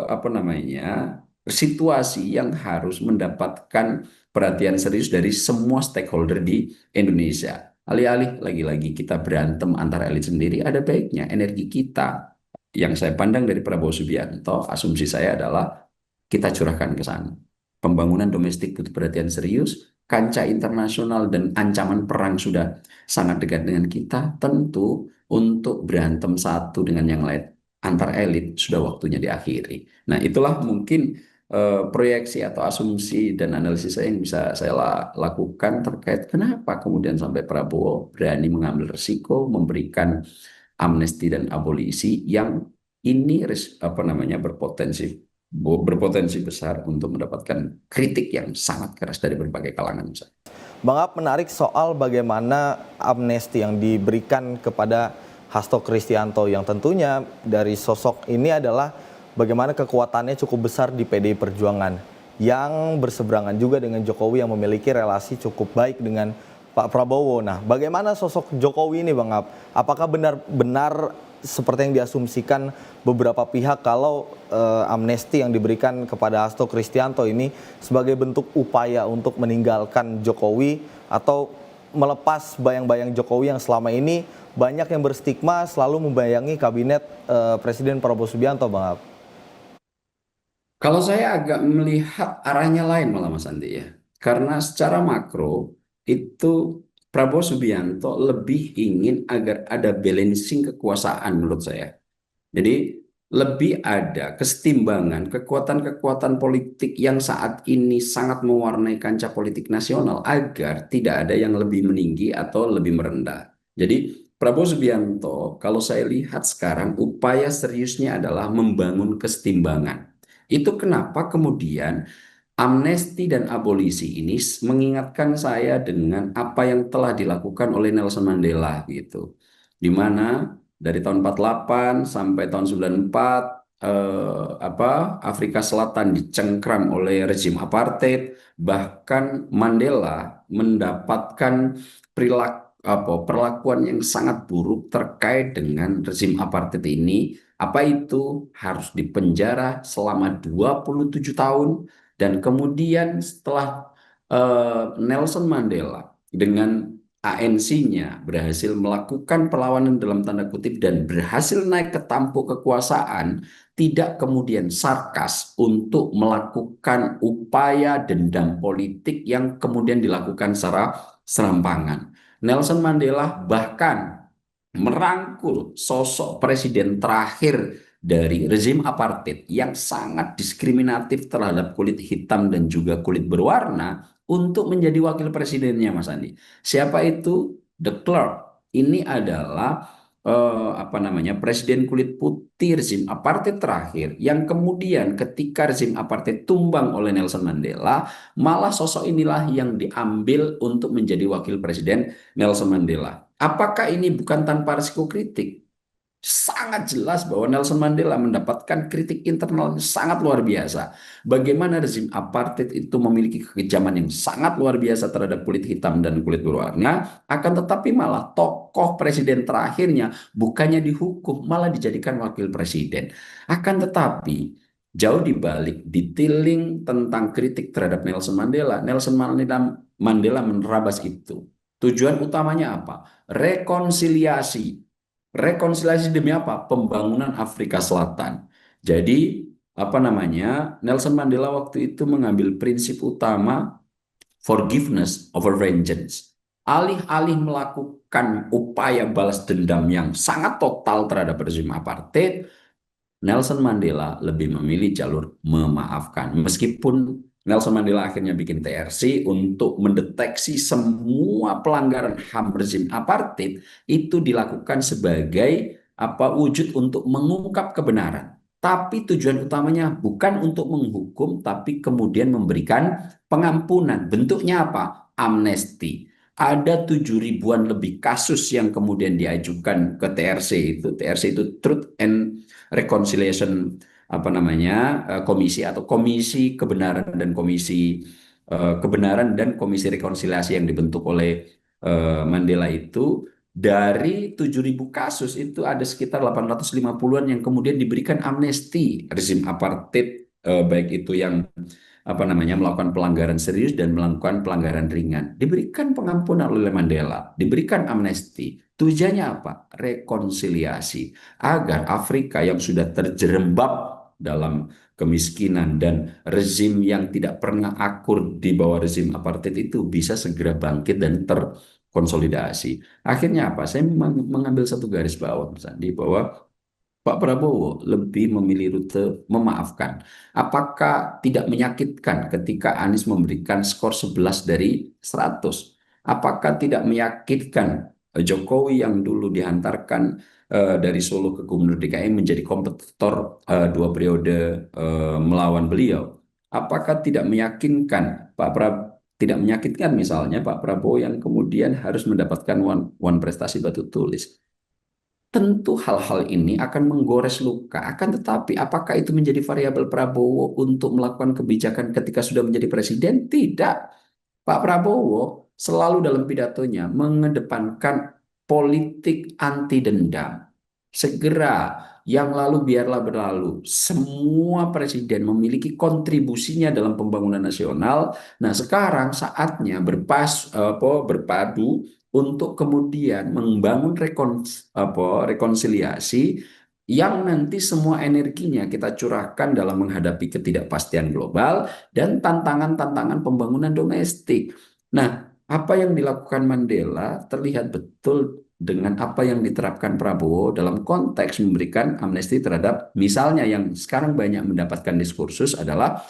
apa namanya situasi yang harus mendapatkan perhatian serius dari semua stakeholder di Indonesia. Alih-alih lagi-lagi kita berantem antara elit sendiri, ada baiknya energi kita yang saya pandang dari Prabowo Subianto, asumsi saya adalah kita curahkan ke sana. Pembangunan domestik butuh perhatian serius, kancah internasional dan ancaman perang sudah sangat dekat dengan kita, tentu untuk berantem satu dengan yang lain antar elit sudah waktunya diakhiri. Nah, itulah mungkin proyeksi atau asumsi dan analisis saya yang bisa saya lakukan terkait kenapa kemudian sampai Prabowo berani mengambil risiko memberikan amnesti dan abolisi yang ini apa namanya berpotensi besar untuk mendapatkan kritik yang sangat keras dari berbagai kalangan. Bang Ab, menarik soal bagaimana amnesti yang diberikan kepada Hasto Kristianto yang tentunya dari sosok ini adalah bagaimana kekuatannya cukup besar di PDI Perjuangan yang berseberangan juga dengan Jokowi yang memiliki relasi cukup baik dengan Pak Prabowo. Nah, bagaimana sosok Jokowi ini Bang Ab? Apakah benar-benar seperti yang diasumsikan beberapa pihak kalau amnesti yang diberikan kepada Hasto Kristianto ini sebagai bentuk upaya untuk meninggalkan Jokowi atau melepas bayang-bayang Jokowi yang selama ini banyak yang berstigma selalu membayangi kabinet Presiden Prabowo Subianto, Bang Ab? Kalau saya agak melihat arahnya lain malah Mas Andi ya. Karena secara makro itu Prabowo Subianto lebih ingin agar ada balancing kekuasaan menurut saya. Jadi lebih ada kesetimbangan kekuatan-kekuatan politik yang saat ini sangat mewarnai kancah politik nasional agar tidak ada yang lebih meninggi atau lebih merendah. Jadi Prabowo Subianto kalau saya lihat sekarang upaya seriusnya adalah membangun kesetimbangan. Itu kenapa kemudian amnesti dan abolisi ini mengingatkan saya dengan apa yang telah dilakukan oleh Nelson Mandela gitu. Di mana dari tahun 48 sampai tahun 94 Afrika Selatan dicengkram oleh rezim apartheid, bahkan Mandela mendapatkan perlakuan yang sangat buruk terkait dengan rezim apartheid ini. Apa itu? Harus dipenjara selama 27 tahun dan kemudian setelah Nelson Mandela dengan ANC-nya berhasil melakukan perlawanan dalam tanda kutip dan berhasil naik ke tampuk kekuasaan, tidak kemudian sarkas untuk melakukan upaya dendam politik yang kemudian dilakukan secara serampangan. Nelson Mandela bahkan merangkul sosok presiden terakhir dari rezim apartheid yang sangat diskriminatif terhadap kulit hitam dan juga kulit berwarna untuk menjadi wakil presidennya, Mas Andi. Siapa itu? De Klerk. Ini adalah presiden kulit putih rezim apartheid terakhir yang kemudian ketika rezim apartheid tumbang oleh Nelson Mandela, malah sosok inilah yang diambil untuk menjadi wakil presiden Nelson Mandela. Apakah ini bukan tanpa risiko kritik? Sangat jelas bahwa Nelson Mandela mendapatkan kritik internal yang sangat luar biasa. Bagaimana rezim apartheid itu memiliki kekejaman yang sangat luar biasa terhadap kulit hitam dan kulit berwarna, akan tetapi malah tokoh presiden terakhirnya bukannya dihukum, malah dijadikan wakil presiden. Akan tetapi jauh dibalik detailing tentang kritik terhadap Nelson Mandela menerabas itu. Tujuan utamanya apa? Rekonsiliasi. Rekonsiliasi demi apa? Pembangunan Afrika Selatan. Jadi, apa namanya? Nelson Mandela waktu itu mengambil prinsip utama forgiveness over vengeance. Alih-alih melakukan upaya balas dendam yang sangat total terhadap rezim apartheid, Nelson Mandela lebih memilih jalur memaafkan. Meskipun Nelson Mandela akhirnya bikin TRC untuk mendeteksi semua pelanggaran HAM rezim apartheid, itu dilakukan sebagai wujud untuk mengungkap kebenaran. Tapi tujuan utamanya bukan untuk menghukum, tapi kemudian memberikan pengampunan. Bentuknya apa? Amnesti. Ada 7 ribuan lebih kasus yang kemudian diajukan ke TRC itu. TRC itu Truth and Reconciliation komisi atau komisi kebenaran dan komisi rekonsiliasi yang dibentuk oleh Mandela itu. Dari 7.000 kasus itu ada sekitar 850-an yang kemudian diberikan amnesti rezim apartheid, baik itu yang melakukan pelanggaran serius dan melakukan pelanggaran ringan, diberikan pengampunan oleh Mandela, diberikan amnesti. Tujuannya apa? Rekonsiliasi agar Afrika yang sudah terjerembab dalam kemiskinan dan rezim yang tidak pernah akur di bawah rezim apartheid itu bisa segera bangkit dan terkonsolidasi. Akhirnya apa? Saya mengambil satu garis bawah, Mas Andi, bahwa Pak Prabowo lebih memilih rute memaafkan. Apakah tidak menyakitkan ketika Anies memberikan skor 11 dari 100? Apakah tidak menyakitkan Jokowi yang dulu dihantarkan dari Solo ke Gubernur DKI menjadi kompetitor 2 periode melawan beliau? Apakah tidak meyakinkan tidak menyakitkan misalnya Pak Prabowo yang kemudian harus mendapatkan one prestasi batu tulis? Tentu hal-hal ini akan menggores luka. Akan tetapi apakah itu menjadi variabel Prabowo untuk melakukan kebijakan ketika sudah menjadi presiden? Tidak. Pak Prabowo selalu dalam pidatonya mengedepankan politik anti dendam. Segera, yang lalu biarlah berlalu. Semua presiden memiliki kontribusinya dalam pembangunan nasional. Nah, sekarang saatnya berpadu untuk kemudian membangun rekonsiliasi yang nanti semua energinya kita curahkan dalam menghadapi ketidakpastian global dan tantangan-tantangan pembangunan domestik. Nah, apa yang dilakukan Mandela terlihat betul dengan apa yang diterapkan Prabowo dalam konteks memberikan amnesti terhadap, misalnya yang sekarang banyak mendapatkan diskursus adalah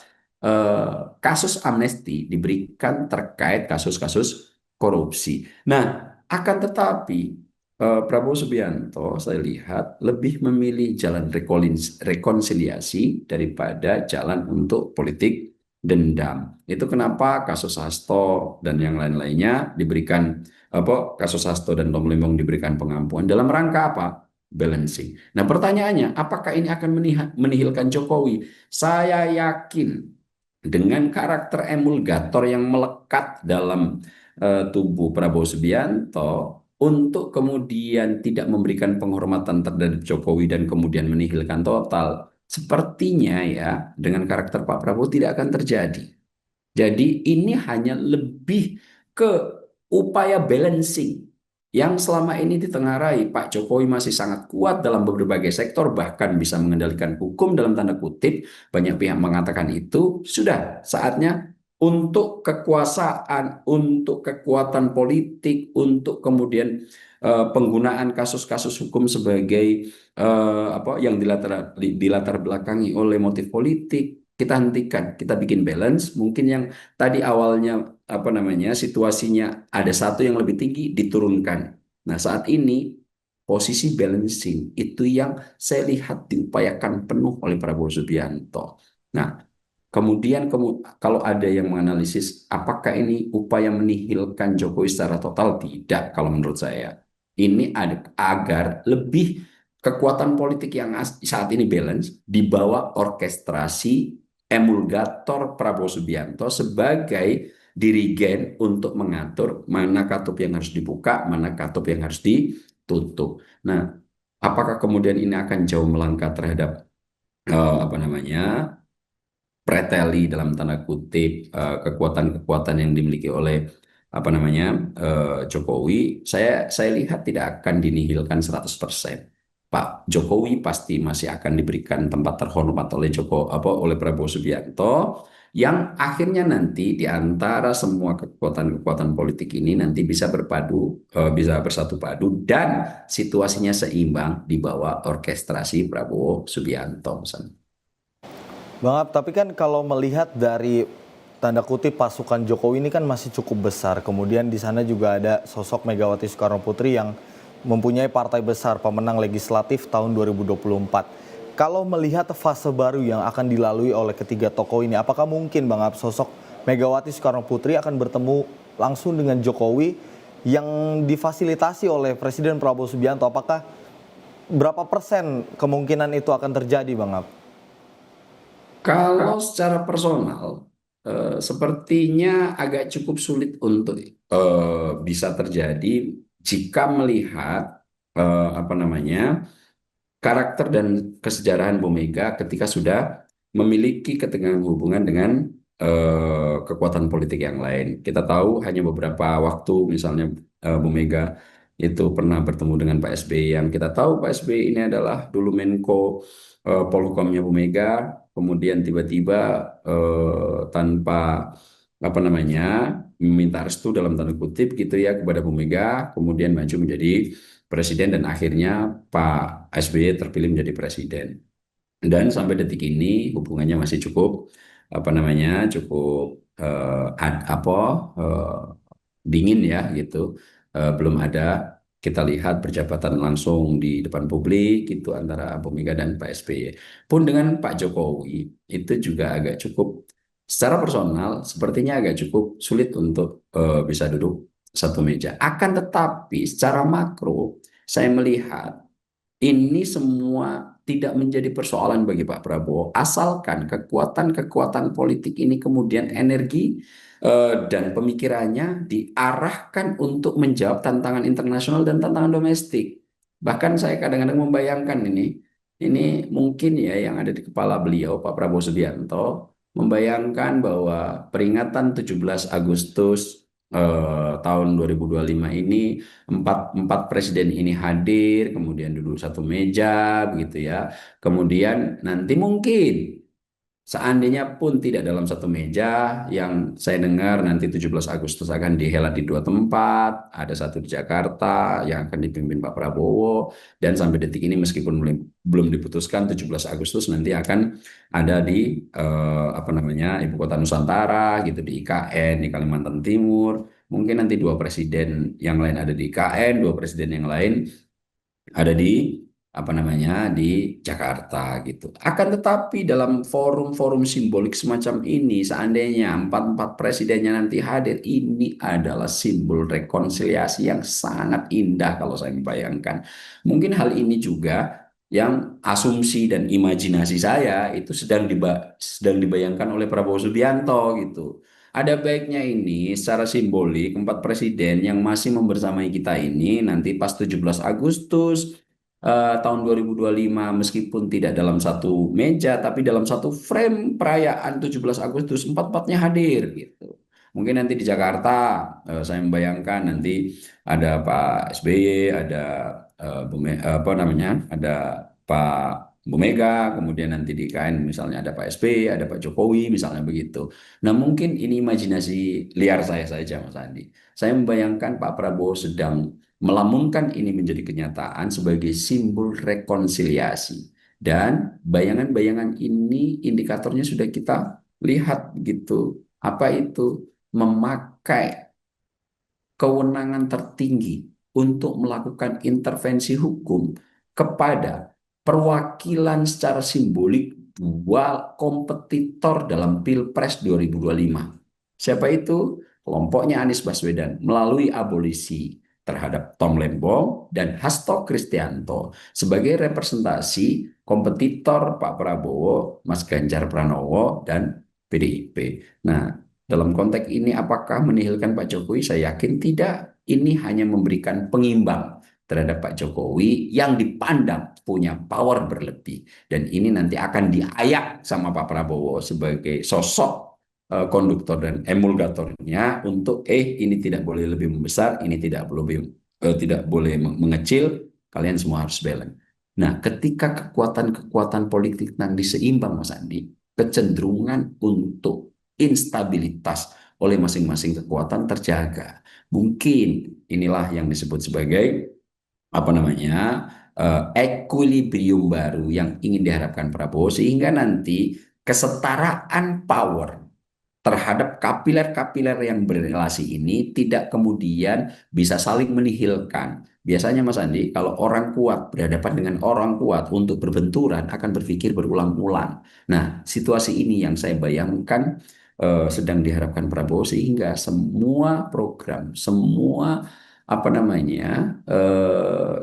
kasus amnesti diberikan terkait kasus-kasus korupsi. Nah, akan tetapi Prabowo Subianto saya lihat lebih memilih jalan rekonsiliasi daripada jalan untuk politik dendam. Itu kenapa kasus Hasto dan yang lain-lainnya diberikan kasus Hasto dan Tom Lembong diberikan pengampunan dalam rangka apa? Balancing. Nah, pertanyaannya, apakah ini akan menihilkan Jokowi? Saya yakin dengan karakter emulgator yang melekat dalam tubuh Prabowo Subianto untuk kemudian tidak memberikan penghormatan terhadap Jokowi dan kemudian menihilkan total, sepertinya ya dengan karakter Pak Prabowo tidak akan terjadi. Jadi ini hanya lebih ke upaya balancing yang selama ini ditengarai. Pak Jokowi masih sangat kuat dalam berbagai sektor, bahkan bisa mengendalikan hukum dalam tanda kutip. Banyak pihak mengatakan itu sudah saatnya untuk kekuasaan, untuk kekuatan politik, untuk kemudian penggunaan kasus-kasus hukum sebagai yang dilatar belakangi oleh motif politik. Kita hentikan, kita bikin balance. Mungkin yang tadi awalnya situasinya ada satu yang lebih tinggi diturunkan. Nah, saat ini posisi balancing itu yang saya lihat diupayakan penuh oleh Prabowo Subianto. Nah, kemudian kalau ada yang menganalisis apakah ini upaya menihilkan Jokowi secara total, tidak kalau menurut saya. Ini agar lebih kekuatan politik yang saat ini balance di bawah orkestrasi emulgator Prabowo Subianto sebagai dirigen untuk mengatur mana katup yang harus dibuka, mana katup yang harus ditutup. Nah, apakah kemudian ini akan jauh melangkah terhadap apa namanya preteli dalam tanda kutip kekuatan-kekuatan yang dimiliki oleh apa namanya Jokowi, saya lihat tidak akan dinihilkan 100%. Pak Jokowi pasti masih akan diberikan tempat terhormat oleh oleh Prabowo Subianto yang akhirnya nanti di antara semua kekuatan-kekuatan politik ini nanti bisa bisa bersatu padu dan situasinya seimbang di bawah orkestrasi Prabowo Subianto. Bang Ab, tapi kan kalau melihat dari tanda kutip pasukan Jokowi ini kan masih cukup besar. Kemudian di sana juga ada sosok Megawati Soekarno Putri yang mempunyai partai besar pemenang legislatif tahun 2024. Kalau melihat fase baru yang akan dilalui oleh ketiga tokoh ini, apakah mungkin Bang Ab sosok Megawati Soekarno Putri akan bertemu langsung dengan Jokowi yang difasilitasi oleh Presiden Prabowo Subianto? Apakah berapa persen kemungkinan itu akan terjadi Bang Ab? Kalau secara personal, sepertinya agak cukup sulit untuk bisa terjadi jika melihat apa namanya karakter dan kesejarahan Bu Mega ketika sudah memiliki ketegangan hubungan dengan kekuatan politik yang lain. Kita tahu hanya beberapa waktu, misalnya Bu Mega itu pernah bertemu dengan Pak SBY yang kita tahu Pak SBY ini adalah dulu Menko Polhukamnya Bu Mega, kemudian tiba-tiba tanpa apa namanya meminta restu dalam tanda kutip gitu ya kepada Bu Mega, kemudian maju menjadi presiden dan akhirnya Pak SBY terpilih menjadi presiden. Dan sampai detik ini hubungannya masih cukup apa namanya cukup dingin ya gitu. Belum ada kita lihat berjabatan langsung di depan publik gitu antara Bu Mega dan Pak SBY. Pun dengan Pak Jokowi itu juga agak cukup secara personal sepertinya agak cukup sulit untuk bisa duduk satu meja. Akan tetapi secara makro saya melihat ini semua tidak menjadi persoalan bagi Pak Prabowo, asalkan kekuatan-kekuatan politik ini kemudian energi dan pemikirannya diarahkan untuk menjawab tantangan internasional dan tantangan domestik. Bahkan saya kadang-kadang membayangkan ini mungkin ya yang ada di kepala beliau, Pak Prabowo Subianto, membayangkan bahwa peringatan 17 Agustus tahun 2025 ini empat presiden ini hadir, kemudian duduk satu meja, begitu ya. Kemudian nanti mungkin seandainya pun tidak dalam satu meja, yang saya dengar nanti 17 Agustus akan dihelat di dua tempat, ada satu di Jakarta yang akan dipimpin Pak Prabowo, dan sampai detik ini meskipun belum diputuskan 17 Agustus nanti akan ada di apa namanya Ibu Kota Nusantara gitu di IKN di Kalimantan Timur. Mungkin nanti dua presiden yang lain ada di IKN, dua presiden yang lain ada di apa namanya di Jakarta gitu. Akan tetapi dalam forum-forum simbolik semacam ini, seandainya empat presidennya nanti hadir, ini adalah simbol rekonsiliasi yang sangat indah kalau saya membayangkan. Mungkin hal ini juga yang asumsi dan imajinasi saya itu sedang dibayangkan oleh Prabowo Subianto gitu. Ada baiknya ini secara simbolik empat presiden yang masih membersamai kita ini nanti pas 17 Agustus tahun 2025 meskipun tidak dalam satu meja tapi dalam satu frame perayaan 17 Agustus empat-empatnya hadir gitu. Mungkin nanti di Jakarta saya membayangkan nanti ada Pak SBY, ada apa namanya? Ada Pak Bu Mega, kemudian nanti di IKN misalnya ada Pak SBY, ada Pak Jokowi misalnya begitu. Nah, mungkin ini imajinasi liar saya saja Mas Andi. Saya membayangkan Pak Prabowo sedang melamunkan ini menjadi kenyataan sebagai simbol rekonsiliasi. Dan bayangan-bayangan ini indikatornya sudah kita lihat gitu. Apa itu? Memakai kewenangan tertinggi untuk melakukan intervensi hukum kepada perwakilan secara simbolik dua kompetitor dalam Pilpres 2025. Siapa itu? Kelompoknya Anies Baswedan melalui abolisi. terhadap Tom Lembong dan Hasto Kristianto sebagai representasi kompetitor Pak Prabowo, Mas Ganjar Pranowo, dan PDIP. Nah, dalam konteks ini apakah menihilkan Pak Jokowi? Saya yakin tidak. Ini hanya memberikan pengimbang terhadap Pak Jokowi yang dipandang punya power berlebih. Dan ini nanti akan diayak sama Pak Prabowo sebagai sosok konduktor dan emulgatornya untuk ini tidak boleh lebih membesar, ini tidak boleh mengecil, kalian semua harus balance. Nah, ketika kekuatan-kekuatan politik nanti seimbang, Mas Andi, kecenderungan untuk instabilitas oleh masing-masing kekuatan terjaga. Mungkin inilah yang disebut sebagai equilibrium baru yang ingin diharapkan Prabowo, sehingga nanti kesetaraan power terhadap kapiler-kapiler yang berrelasi ini tidak kemudian bisa saling menihilkan. Biasanya Mas Andi, kalau orang kuat berhadapan dengan orang kuat untuk berbenturan akan berpikir berulang-ulang. Nah, situasi ini yang saya bayangkan sedang diharapkan Prabowo, sehingga semua program, semua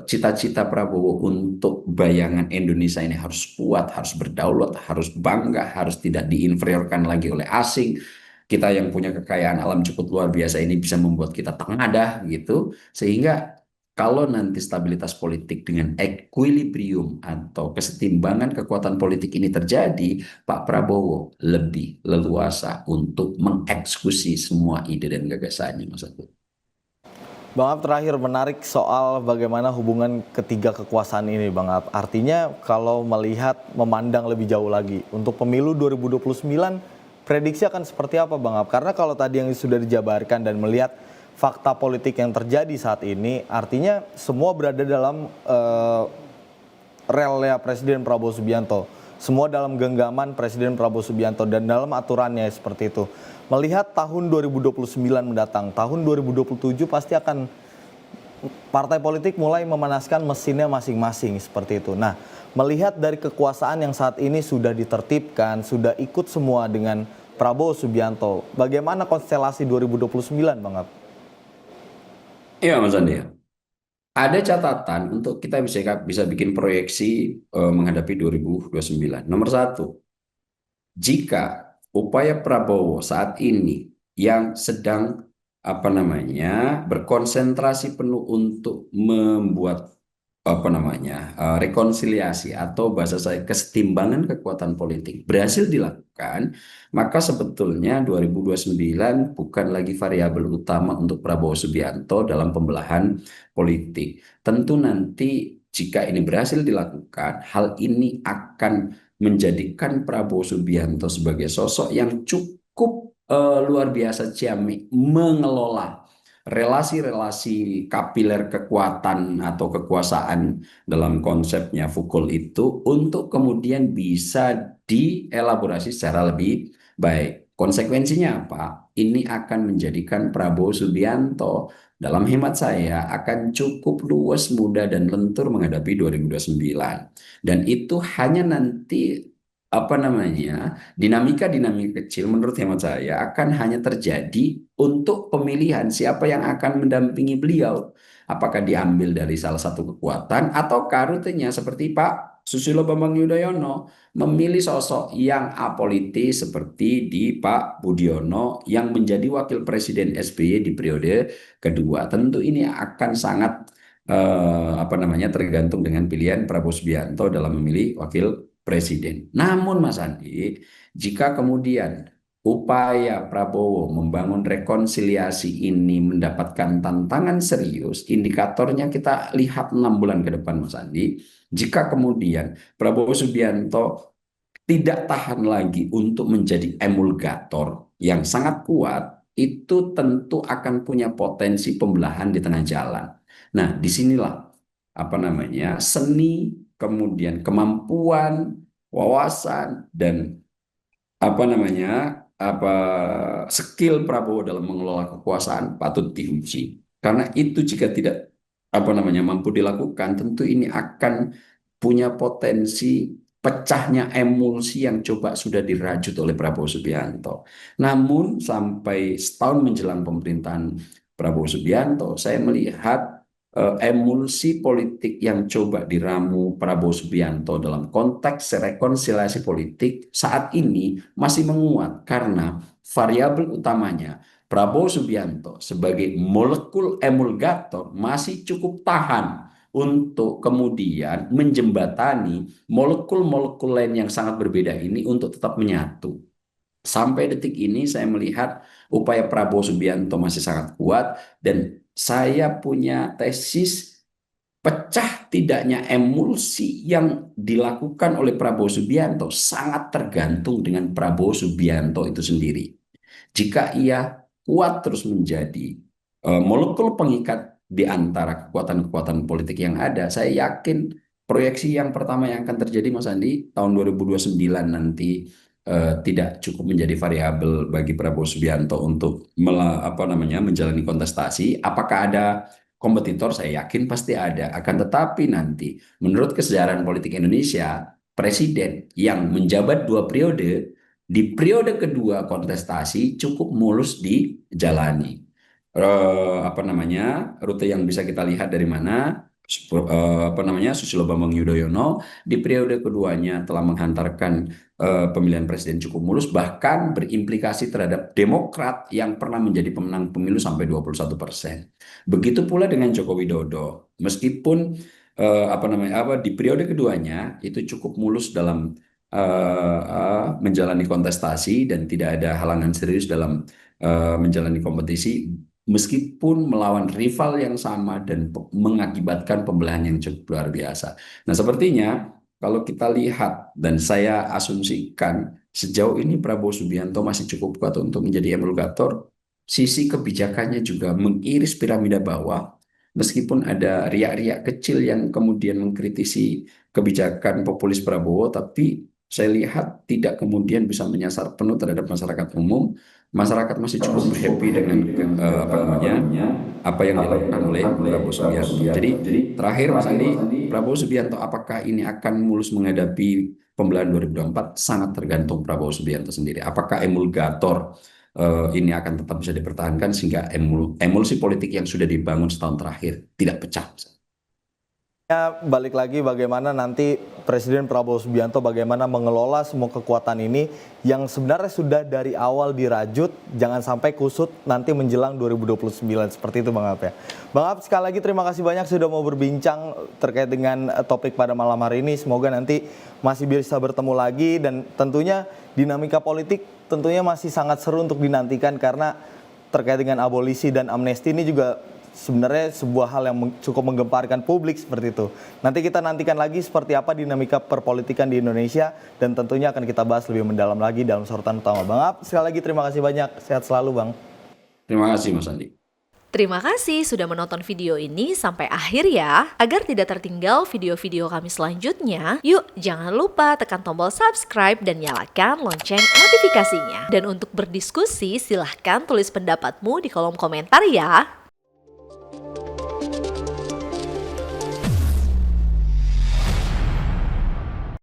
cita-cita Prabowo untuk bayangan Indonesia ini harus kuat, harus berdaulat, harus bangga, harus tidak diinferiorkan lagi oleh asing. Kita yang punya kekayaan alam cukup luar biasa ini bisa membuat kita tengadah gitu, sehingga kalau nanti stabilitas politik dengan equilibrium atau kesetimbangan kekuatan politik ini terjadi, Pak Prabowo lebih leluasa untuk mengeksekusi semua ide dan gagasannya, Mas Agus. Bang Ab, terakhir menarik soal bagaimana hubungan ketiga kekuasaan ini, Bang Ab. Artinya kalau melihat, memandang lebih jauh lagi, untuk pemilu 2029, prediksi akan seperti apa, Bang Ab? Karena kalau tadi yang sudah dijabarkan dan melihat fakta politik yang terjadi saat ini, artinya semua berada dalam relnya Presiden Prabowo Subianto. Semua dalam genggaman Presiden Prabowo Subianto dan dalam aturannya seperti itu. Melihat tahun 2029 mendatang, tahun 2027 pasti akan partai politik mulai memanaskan mesinnya masing-masing seperti itu. Nah, melihat dari kekuasaan yang saat ini sudah ditertibkan, sudah ikut semua dengan Prabowo Subianto, bagaimana konstelasi 2029, Bang Ab? Iya, Mas Andi. Ada catatan untuk kita bisa bikin proyeksi menghadapi 2029. Nomor satu, jika upaya Prabowo saat ini yang sedang berkonsentrasi penuh untuk membuat rekonsiliasi atau bahasa saya kesetimbangan kekuatan politik berhasil dilakukan, maka sebetulnya 2029 bukan lagi variabel utama untuk Prabowo Subianto dalam pembelahan politik. Tentu nanti jika ini berhasil dilakukan, hal ini akan menjadikan Prabowo Subianto sebagai sosok yang cukup luar biasa ciamik mengelola relasi-relasi kapiler kekuatan atau kekuasaan dalam konsepnya Foucault itu untuk kemudian bisa dielaborasi secara lebih baik. Konsekuensinya apa? Ini akan menjadikan Prabowo Subianto dalam hemat saya akan cukup luwes, mudah, dan lentur menghadapi 2029. Dan itu hanya nanti dinamika-dinamika kecil menurut hemat saya akan hanya terjadi untuk pemilihan siapa yang akan mendampingi beliau. Apakah diambil dari salah satu kekuatan atau rutenya seperti Pak Susilo Bambang Yudhoyono memilih sosok yang apolitis seperti di Pak Budiono yang menjadi wakil presiden SBY di periode kedua. Tentu ini akan sangat tergantung dengan pilihan Prabowo Subianto dalam memilih wakil presiden. Namun Mas Andi, jika kemudian upaya Prabowo membangun rekonsiliasi ini mendapatkan tantangan serius, indikatornya kita lihat 6 bulan ke depan, Mas Andi. Jika kemudian Prabowo Subianto tidak tahan lagi untuk menjadi emulgator yang sangat kuat, itu tentu akan punya potensi pembelahan di tengah jalan. Nah, disinilah seni, kemudian kemampuan, wawasan, dan skill Prabowo dalam mengelola kekuasaan patut diuji. Karena itu jika tidak mampu dilakukan, tentu ini akan punya potensi pecahnya emulsi yang coba sudah dirajut oleh Prabowo Subianto. Namun sampai setahun menjelang pemerintahan Prabowo Subianto, saya melihat emulsi politik yang coba diramu Prabowo Subianto dalam konteks rekonsiliasi politik saat ini masih menguat karena variabel utamanya Prabowo Subianto sebagai molekul emulgator masih cukup tahan untuk kemudian menjembatani molekul-molekul lain yang sangat berbeda ini untuk tetap menyatu. Sampai detik ini saya melihat upaya Prabowo Subianto masih sangat kuat dan saya punya tesis pecah tidaknya emulsi yang dilakukan oleh Prabowo Subianto sangat tergantung dengan Prabowo Subianto itu sendiri. Jika ia kuat terus menjadi molekul pengikat di antara kekuatan-kekuatan politik yang ada, saya yakin proyeksi yang pertama yang akan terjadi Mas Andi tahun 2029 nanti tidak cukup menjadi variabel bagi Prabowo Subianto untuk menjalani kontestasi. Apakah ada kompetitor? Saya yakin pasti ada. Akan tetapi nanti menurut kesejarahan politik Indonesia, presiden yang menjabat 2 periode di periode kedua kontestasi cukup mulus dijalani. Rute yang bisa kita lihat dari mana? Susilo Bambang Yudhoyono di periode keduanya telah menghantarkan pemilihan presiden cukup mulus, bahkan berimplikasi terhadap Demokrat yang pernah menjadi pemenang pemilu sampai 21%. Begitu pula dengan Joko Widodo, meskipun di periode keduanya itu cukup mulus dalam menjalani kontestasi dan tidak ada halangan serius dalam menjalani kompetisi, meskipun melawan rival yang sama dan mengakibatkan pembelahan yang cukup luar biasa. Nah, sepertinya kalau kita lihat dan saya asumsikan sejauh ini Prabowo Subianto masih cukup kuat untuk menjadi emulgator. Sisi kebijakannya juga mengiris piramida bawah, meskipun ada riak-riak kecil yang kemudian mengkritisi kebijakan populis Prabowo, tapi saya lihat tidak kemudian bisa menyasar penuh terhadap masyarakat umum. Masyarakat masih cukup happy dengan apa yang dilakukan oleh Prabowo Subianto. Jadi terakhir Mas Andi, Prabowo Subianto apakah ini akan mulus menghadapi pembelahan 2024? Sangat tergantung Prabowo Subianto sendiri. Apakah emulgator ini akan tetap bisa dipertahankan sehingga emulsi politik yang sudah dibangun setahun terakhir tidak pecah. Ya, balik lagi bagaimana nanti Presiden Prabowo Subianto bagaimana mengelola semua kekuatan ini yang sebenarnya sudah dari awal dirajut, jangan sampai kusut nanti menjelang 2029 seperti itu Bang Ab ya. Bang Ab, sekali lagi terima kasih banyak sudah mau berbincang terkait dengan topik pada malam hari ini. Semoga nanti masih bisa bertemu lagi dan tentunya dinamika politik tentunya masih sangat seru untuk dinantikan karena terkait dengan abolisi dan amnesti ini juga sebenarnya sebuah hal yang cukup menggemparkan publik seperti itu. Nanti kita nantikan lagi seperti apa dinamika perpolitikan di Indonesia dan tentunya akan kita bahas lebih mendalam lagi dalam sorotan utama. Bang Ab, sekali lagi terima kasih banyak. Sehat selalu Bang. Terima kasih Mas Andi. Terima kasih sudah menonton video ini sampai akhir ya. Agar tidak tertinggal video-video kami selanjutnya, yuk jangan lupa tekan tombol subscribe dan nyalakan lonceng notifikasinya. Dan untuk berdiskusi silahkan tulis pendapatmu di kolom komentar ya.